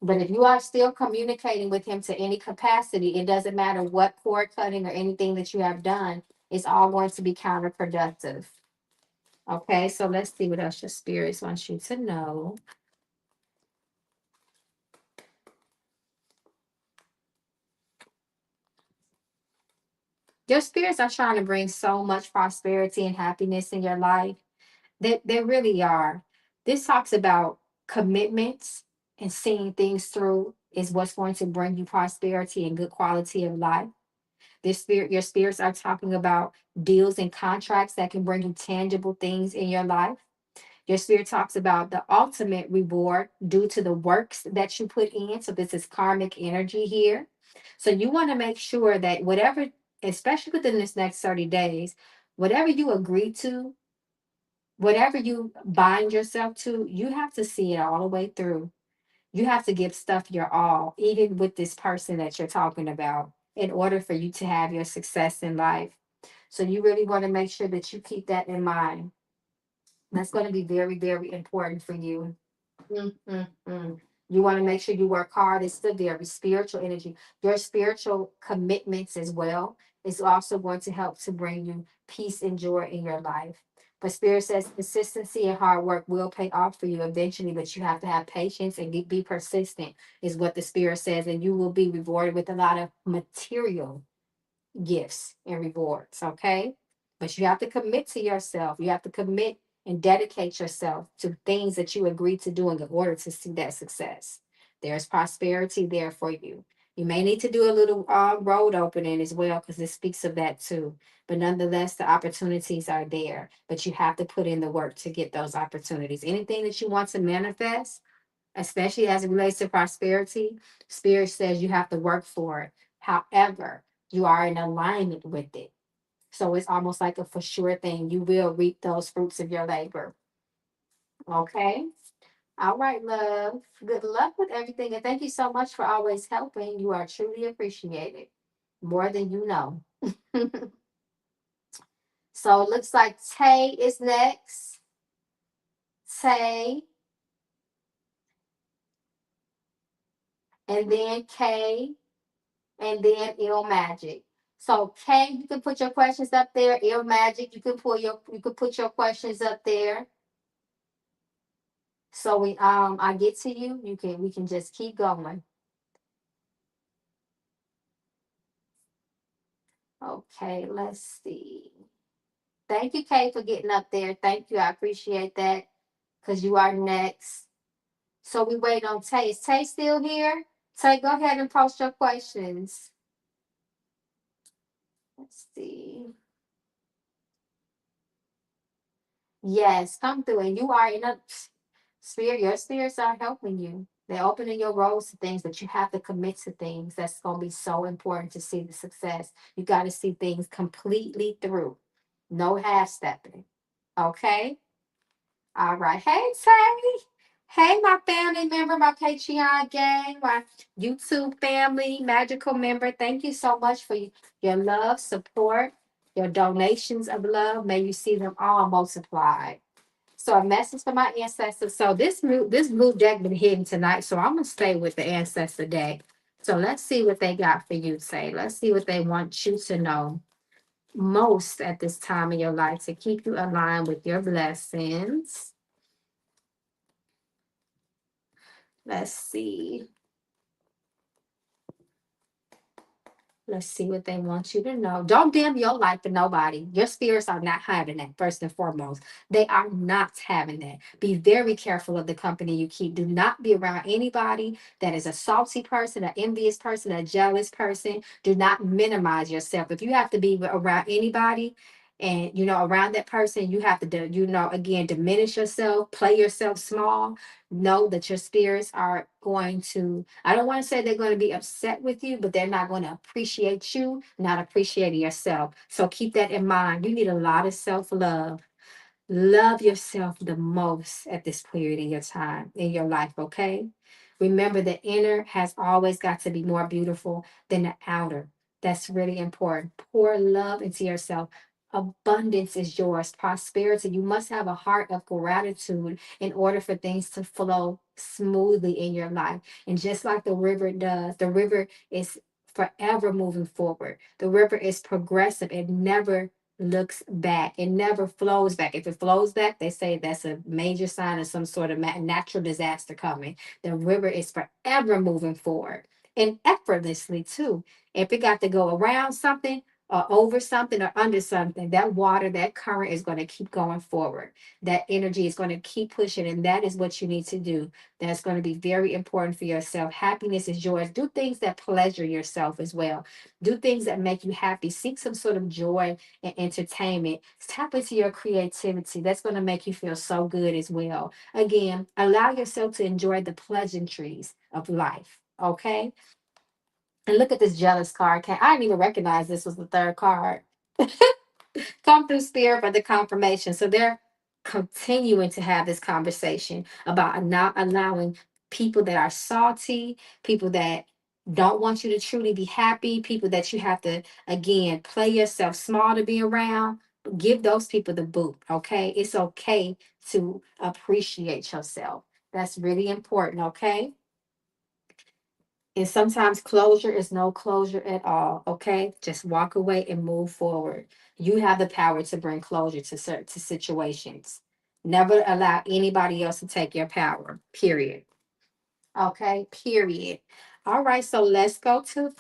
But if you are still communicating with him to any capacity, it doesn't matter what cord cutting or anything that you have done, it's all going to be counterproductive. Okay, so let's see what else your spirits want you to know. Your spirits are trying to bring so much prosperity and happiness in your life. They really are. This talks about commitments and seeing things through is what's going to bring you prosperity and good quality of life. Your spirits are talking about deals and contracts that can bring you tangible things in your life. Your spirit talks about the ultimate reward due to the works that you put in. So this is karmic energy here. So you want to make sure that whatever, especially within this next 30 days, whatever you agree to, whatever you bind yourself to, you have to see it all the way through. You have to give stuff your all, even with this person that you're talking about, in order for you to have your success in life. So you really want to make sure that you keep that in mind. That's going to be very, very important for you. Mm, mm, mm. You want to make sure you work hard. It's the very spiritual energy. Your spiritual commitments as well is also going to help to bring you peace and joy in your life. But Spirit says consistency and hard work will pay off for you eventually, but you have to have patience and be persistent, is what the Spirit says. And you will be rewarded with a lot of material gifts and rewards, okay? But you have to commit to yourself. You have to commit and dedicate yourself to things that you agree to do in order to see that success. There's prosperity there for you. You may need to do a little road opening as well because it speaks of that too. But nonetheless, the opportunities are there. But you have to put in the work to get those opportunities. Anything that you want to manifest, especially as it relates to prosperity, Spirit says you have to work for it. However, you are in alignment with it. So it's almost like a for sure thing. You will reap those fruits of your labor. Okay. All right, love. Good luck with everything. And thank you so much for always helping. You are truly appreciated. More than you know. So it looks like Tay is next. Tay. And then K. And then Ill Magic. So K, you can put your questions up there. Ill Magic, you can put your questions up there. So I get to you, we can just keep going. Okay, let's see. Thank you, Kay, for getting up there. Thank you. I appreciate that. Because you are next. So we wait on Tay. Is Tay still here? Tay, go ahead and post your questions. Let's see. Yes, come through. And you are in a spirit. Your spirits are helping you. They're opening your roads to things, but you have to commit to things. That's going to be so important to see the success. You got to see things completely through. No half stepping. Okay? All right. Hey, Tay. Hey, my family member, my Patreon gang, my YouTube family, magical member. Thank you so much for your love, support, your donations of love. May you see them all multiplied. So a message for my ancestors. So this blue deck been hidden tonight. So I'm gonna stay with the ancestor deck. So let's see what they got for you, Tay. Let's see what they want you to know most at this time in your life to keep you aligned with your blessings. Let's see. Let's see what they want you to know. Don't dim your light for nobody. Your spirits are not having that, first and foremost. They are not having that. Be very careful of the company you keep. Do not be around anybody that is a salty person, an envious person, a jealous person. Do not minimize yourself. If you have to be around anybody, and around that person, you have to do, again, diminish yourself, play yourself small. Know that your spirits are going to, I don't want to say they're going to be upset with you, but they're not going to appreciate you, not appreciating yourself. So keep that in mind. You need a lot of self-love. Love yourself the most at this period in your time, in your life, okay? Remember, the inner has always got to be more beautiful than the outer. That's really important. Pour love into yourself. Abundance is yours. Prosperity. You must have a heart of gratitude in order for things to flow smoothly in your life. And just like the river does, the river is forever moving forward. The river is progressive. It never looks back. It never flows back. If it flows back, they say that's a major sign of some sort of natural disaster coming. The river is forever moving forward and effortlessly too. If it got to go around something or over something or under something, that water, that current is going to keep going forward. That energy is going to keep pushing, and that is what you need to do. That's going to be very important for yourself. Happiness is yours. Do things that pleasure yourself as well. Do things that make you happy. Seek some sort of joy and entertainment. Tap into your creativity. That's going to make you feel so good as well. Again, allow yourself to enjoy the pleasantries of life. Okay. And look at this jealous card. I didn't even recognize this was the third card. Come through spirit for the confirmation. So they're continuing to have this conversation about not allowing people that are salty, people that don't want you to truly be happy, people that you have to, again, play yourself small to be around. Give those people the boot, okay? It's okay to appreciate yourself. That's really important, okay? And sometimes closure is no closure at all. Okay. Just walk away and move forward. You have the power to bring closure to certain to situations. Never allow anybody else to take your power. Period. Okay. Period. All right. So let's go to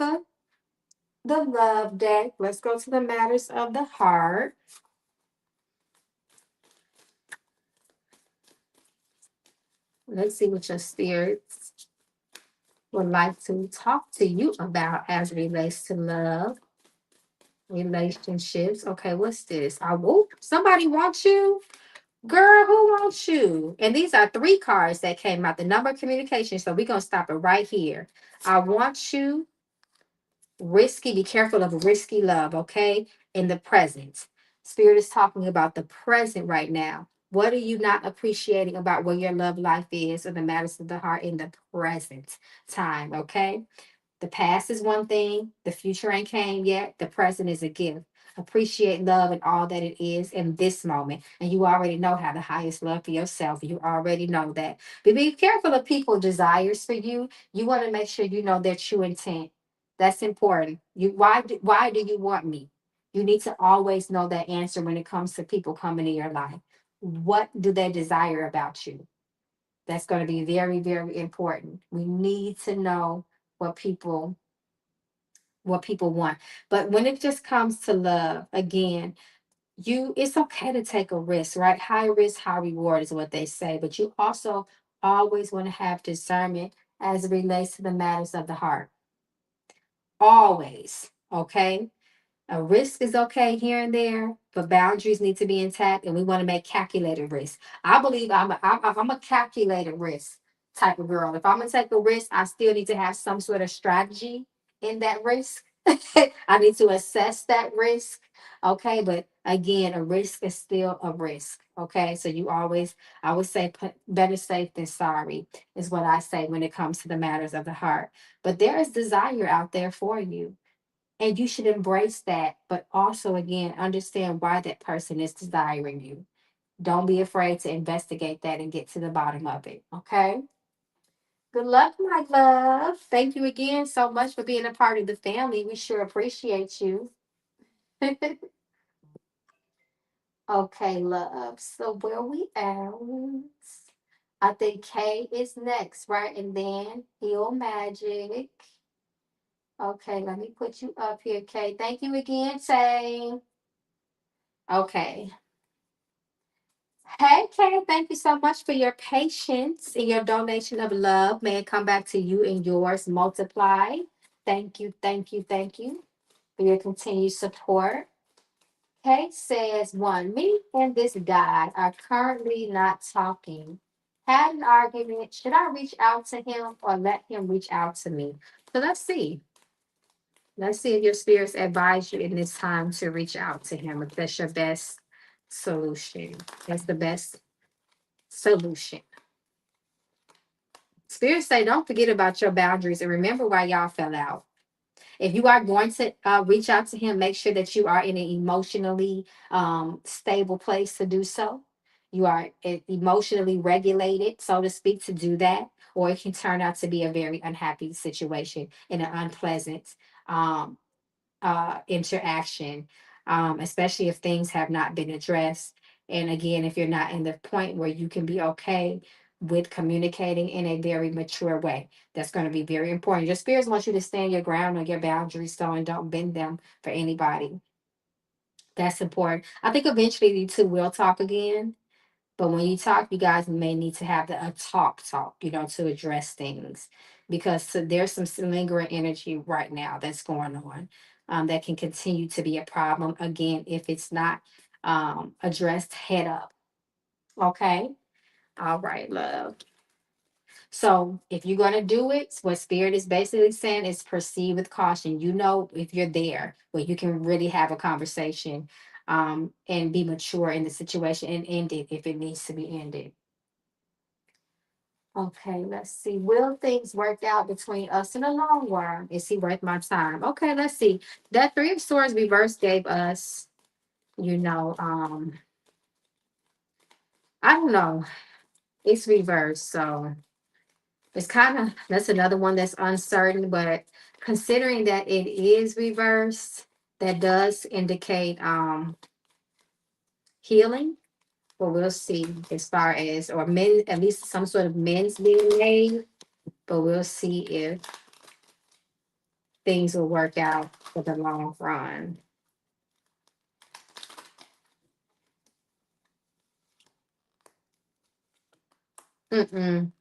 the love deck. Let's go to the matters of the heart. Let's see what your spirits would like to talk to you about as it relates to love, relationships. Okay, what's this? Somebody wants you. Girl, who wants you? And these are three cards that came out, the number of communication. So we're gonna stop it right here. I want you, risky, be careful of risky love, okay? In the present. Spirit is talking about the present right now. What are you not appreciating about where your love life is or the matters of the heart in the present time, okay? The past is one thing, the future ain't came yet, the present is a gift. Appreciate love and all that it is in this moment. And you already know how the highest love for yourself. You already know that. But be careful of people's desires for you. You want to make sure you know their true intent. That's important. Why do you want me? You need to always know that answer when it comes to people coming in your life. What do they desire about you? That's going to be very, very important. We need to know what people want. But when it just comes to love, again, it's okay to take a risk, right? High risk, high reward is what they say. But you also always want to have discernment as it relates to the matters of the heart. Always. Okay. A risk is okay here and there, but boundaries need to be intact, and we want to make calculated risk. I believe I'm a calculated risk type of girl. If I'm gonna take a risk, I still need to have some sort of strategy in that risk. I need to assess that risk. Okay, but again, a risk is still a risk. Okay, so I would say, better safe than sorry is what I say when it comes to the matters of the heart. But there is desire out there for you, and you should embrace that, but also, again, understand why that person is desiring you. Don't be afraid to investigate that and get to the bottom of it. Okay. Good luck, my love. Thank you again so much for being a part of the family. We sure appreciate you. Okay, love. So where we at? I think Kay is next, right? And then Heal Magic. Okay, let me put you up here, Kay. Thank you again, Tay. Okay. Hey, Kay, thank you so much for your patience and your donation of love. May it come back to you and yours multiply. Thank you, thank you, thank you for your continued support. Kay says, one, me and this guy are currently not talking. Had an argument. Should I reach out to him or let him reach out to me? So let's see. Let's see if your spirits advise you in this time to reach out to him if that's your best solution. That's the best solution. Spirits say, don't forget about your boundaries and remember why y'all fell out. If you are going to reach out to him, make sure that you are in an emotionally stable place to do so. You are emotionally regulated, so to speak, to do that, or it can turn out to be a very unhappy situation and an unpleasant um, interaction, especially if things have not been addressed. And again, if you're not in the point where you can be okay with communicating in a very mature way, that's going to be very important. Your spirits want you to stand your ground on your boundaries, so and don't bend them for anybody. That's important. I think eventually you two will talk again, but when you talk, you guys may need to have a talk, to address things because there's some lingering energy right now that's going on that can continue to be a problem again if it's not addressed head up. Okay. All right, love. So if you're going to do it, what spirit is basically saying is proceed with caution. You know, if you're there where you can really have a conversation and be mature in the situation and end it if it needs to be ended. Okay, let's see. Will things work out between us in the long run? Is he worth my time? Okay, let's see. That three of swords reverse gave us, you know, I don't know. It's reversed. So it's kind of that's another one that's uncertain, but considering that it is reversed, that does indicate healing. But we'll see as far as or men at least some sort of men's being made. But we'll see if things will work out for the long run. Mm-mm.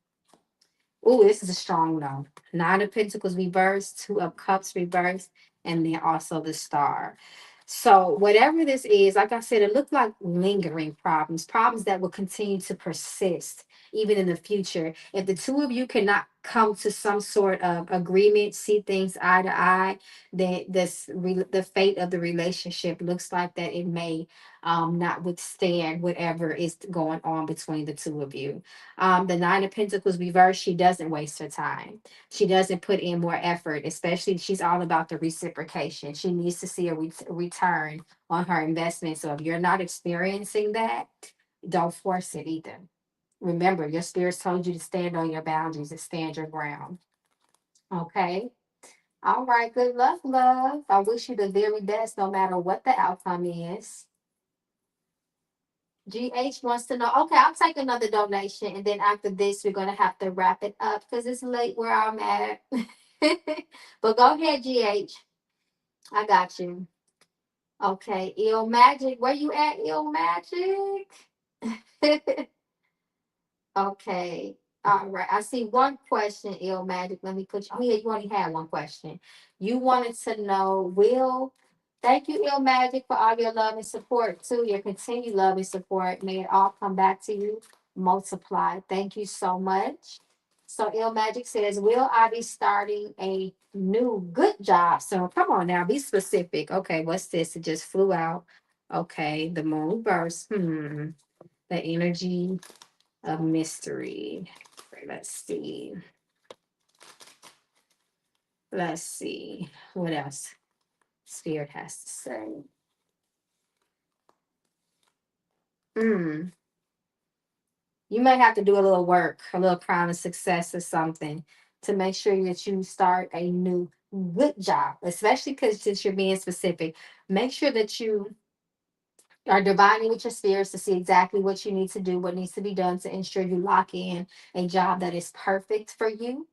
Oh, this is a strong no. Nine of Pentacles reversed, Two of Cups reversed, and then also the Star. So, whatever this is, like I said, it looked like lingering problems, problems that will continue to persist even in the future. If the two of you cannot come to some sort of agreement, see things eye to eye, then the fate of the relationship looks like that it may not withstand whatever is going on between the two of you. The Nine of Pentacles reversed, she doesn't waste her time. She doesn't put in more effort, especially she's all about the reciprocation. She needs to see a return on her investment. So if you're not experiencing that, don't force it either. Remember, your spirits told you to stand on your boundaries and stand your ground. Okay. All right. Good luck, love. I wish you the very best no matter what the outcome is. GH wants to know. Okay, I'll take another donation, and then after this, we're gonna have to wrap it up because it's late where I'm at. But go ahead, GH. I got you. Okay, Ill Magic. Where you at, Ill Magic? Okay. All right. I see one question, Ill Magic. Let me put you. Oh, yeah, you only had one question. You wanted to know, will thank you, Ill Magic, for all your love and support, too. Your continued love and support. May it all come back to you, multiply. Thank you so much. So, Ill Magic says, will I be starting a new good job soon? Come on now, be specific. Okay, what's this? It just flew out. Okay, the moon burst. The energy of mystery. Let's see. Let's see. What else Spirit has to say? Hmm. You may have to do a little work, a little crown of success or something to make sure that you start a new good job, especially because since you're being specific, make sure that you are divining with your spirits to see exactly what you need to do, what needs to be done to ensure you lock in a job that is perfect for you.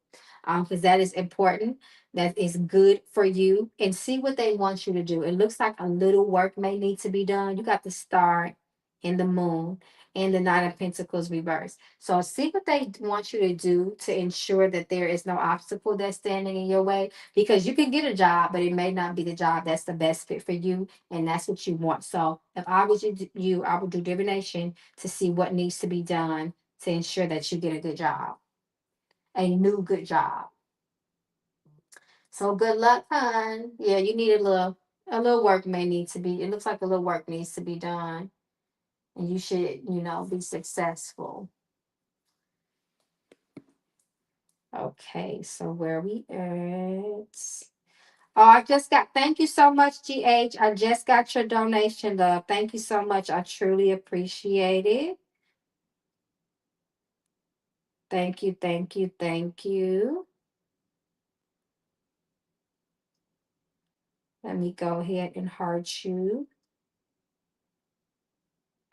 because that is important. That is good for you. And see what they want you to do. It looks like a little work may need to be done. You got the star and the moon and the Nine of Pentacles reverse. So see what they want you to do to ensure that there is no obstacle that's standing in your way, because you can get a job, but it may not be the job that's the best fit for you, and that's what you want. So if I was you, I would do divination to see what needs to be done to ensure that you get a good job, a new good job. So good luck, hon. Yeah, you need a little work may need to be. It looks like a little work needs to be done, and you should, be successful. Okay, so where we at? Oh, I just got, thank you so much, GH. I just got your donation, love. Thank you so much. I truly appreciate it. Thank you, thank you, thank you. Let me go ahead and heart you.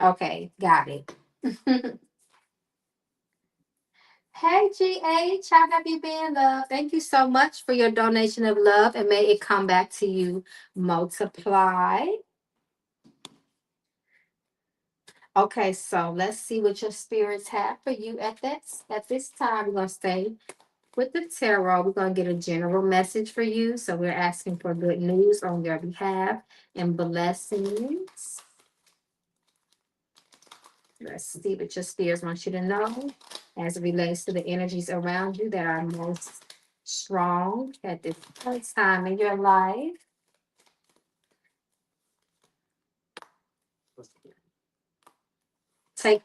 Okay, got it. Hey, GH, how have you been, love? Thank you so much for your donation of love, and may it come back to you multiply. Okay, so let's see what your spirits have for you at this time. We're gonna stay with the tarot. We're gonna get a general message for you. So we're asking for good news on your behalf and blessings. Let's see what your spirits want you to know as it relates to the energies around you that are most strong at this time in your life. Take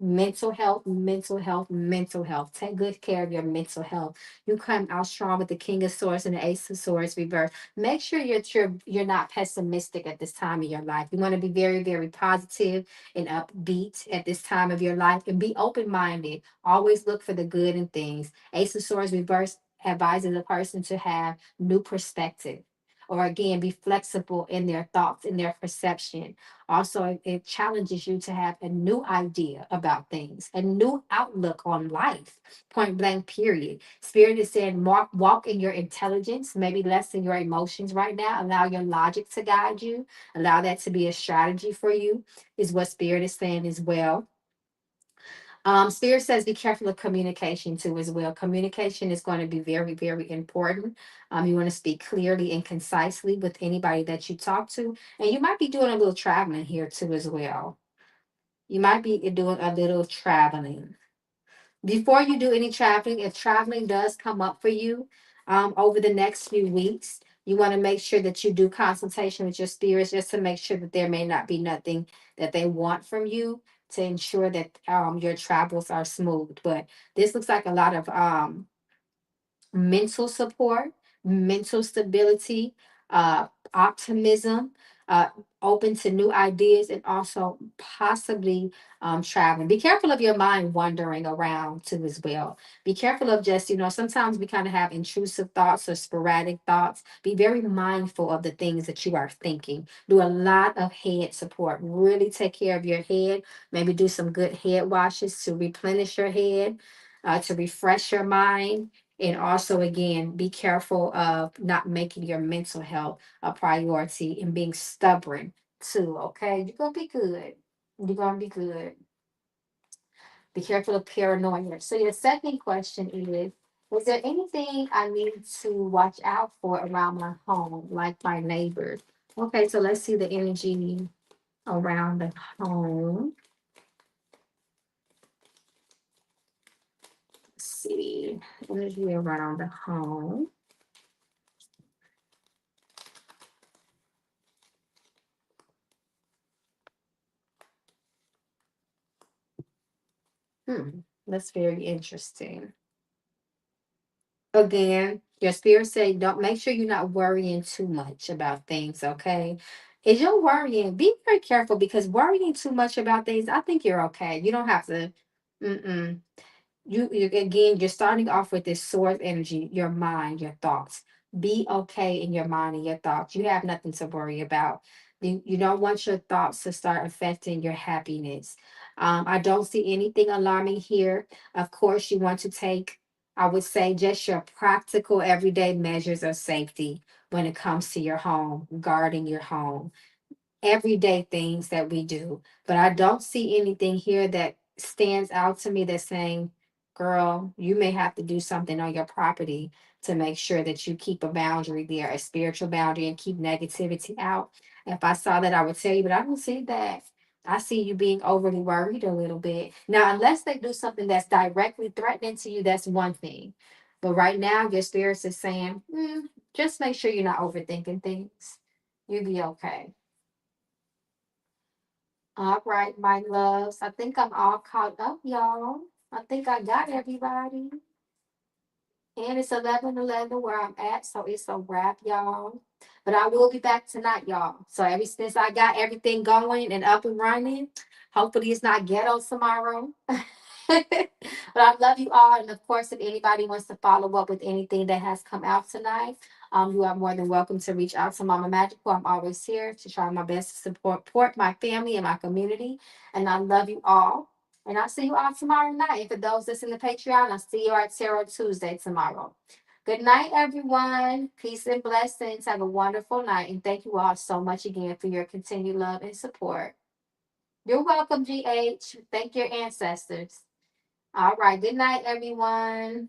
mental health, mental health, mental health. Take good care of your mental health. You come out strong with the King of Swords and the Ace of Swords reverse. Make sure you're not pessimistic at this time of your life. You want to be very, very positive and upbeat at this time of your life, and be open minded. Always look for the good in things. Ace of Swords reverse advises a person to have new perspective. Or again, be flexible in their thoughts, in their perception. Also, it challenges you to have a new idea about things, a new outlook on life, point blank, period. Spirit is saying, walk in your intelligence, maybe less in your emotions right now. Allow your logic to guide you. Allow that to be a strategy for you, is what Spirit is saying as well. Spirit says be careful of communication too as well. Communication is going to be very, very important. You want to speak clearly and concisely with anybody that you talk to. And you might be doing a little traveling here too as well. You might be doing a little traveling. Before you do any traveling, if traveling does come up for you over the next few weeks, you want to make sure that you do consultation with your spirits, just to make sure that there may not be nothing that they want from you, to ensure that your travels are smooth. But this looks like a lot of mental support, mental stability, optimism, uh, open to new ideas, and also possibly traveling. Be careful of your mind wandering around too as well. Be careful of just, sometimes we kind of have intrusive thoughts or sporadic thoughts. Be very mindful of the things that you are thinking. Do a lot of head support. Really take care of your head. Maybe do some good head washes to replenish your head, to refresh your mind, and also, again, be careful of not making your mental health a priority and being stubborn too. Okay, you're gonna be good. You're gonna be good. Be careful of paranoia. So your second question is there anything I need to watch out for around my home, like my neighbors? Okay, so let's see the energy around the home. Let's see, energy around the home. That's very interesting. Again, your spirit say don't, make sure you're not worrying too much about things, okay? If you're worrying, be very careful, because worrying too much about things, I think you're okay. You don't have to. Mm-mm. You again, you're starting off with this source energy, your mind, your thoughts. Be okay in your mind and your thoughts. You have nothing to worry about. You don't want your thoughts to start affecting your happiness. I don't see anything alarming here. Of course, you want to take I would say just your practical everyday measures of safety when it comes to your home, guarding your home, everyday things that we do. But I don't see anything here that stands out to me that's saying, girl, you may have to do something on your property to make sure that you keep a boundary there, a spiritual boundary, and keep negativity out. If I saw that, I would tell you, but I don't see that. I see you being overly worried a little bit. Now, unless they do something that's directly threatening to you, that's one thing. But right now, your spirits is saying, just make sure you're not overthinking things. You'll be okay. All right, my loves. I think I'm all caught up, y'all. I think I got everybody. And it's 11:11 where I'm at, so it's a wrap, y'all. But I will be back tonight, y'all. So ever since I got everything going and up and running, hopefully it's not ghetto tomorrow. But I love you all. And of course, if anybody wants to follow up with anything that has come out tonight, you are more than welcome to reach out to Mama Magical. I'm always here to try my best to support my family and my community. And I love you all. And I'll see you all tomorrow night. And for those that's in the Patreon, I'll see you at Tarot Tuesday tomorrow. Good night, everyone. Peace and blessings. Have a wonderful night. And thank you all so much again for your continued love and support. You're welcome, GH. Thank your ancestors. All right. Good night, everyone.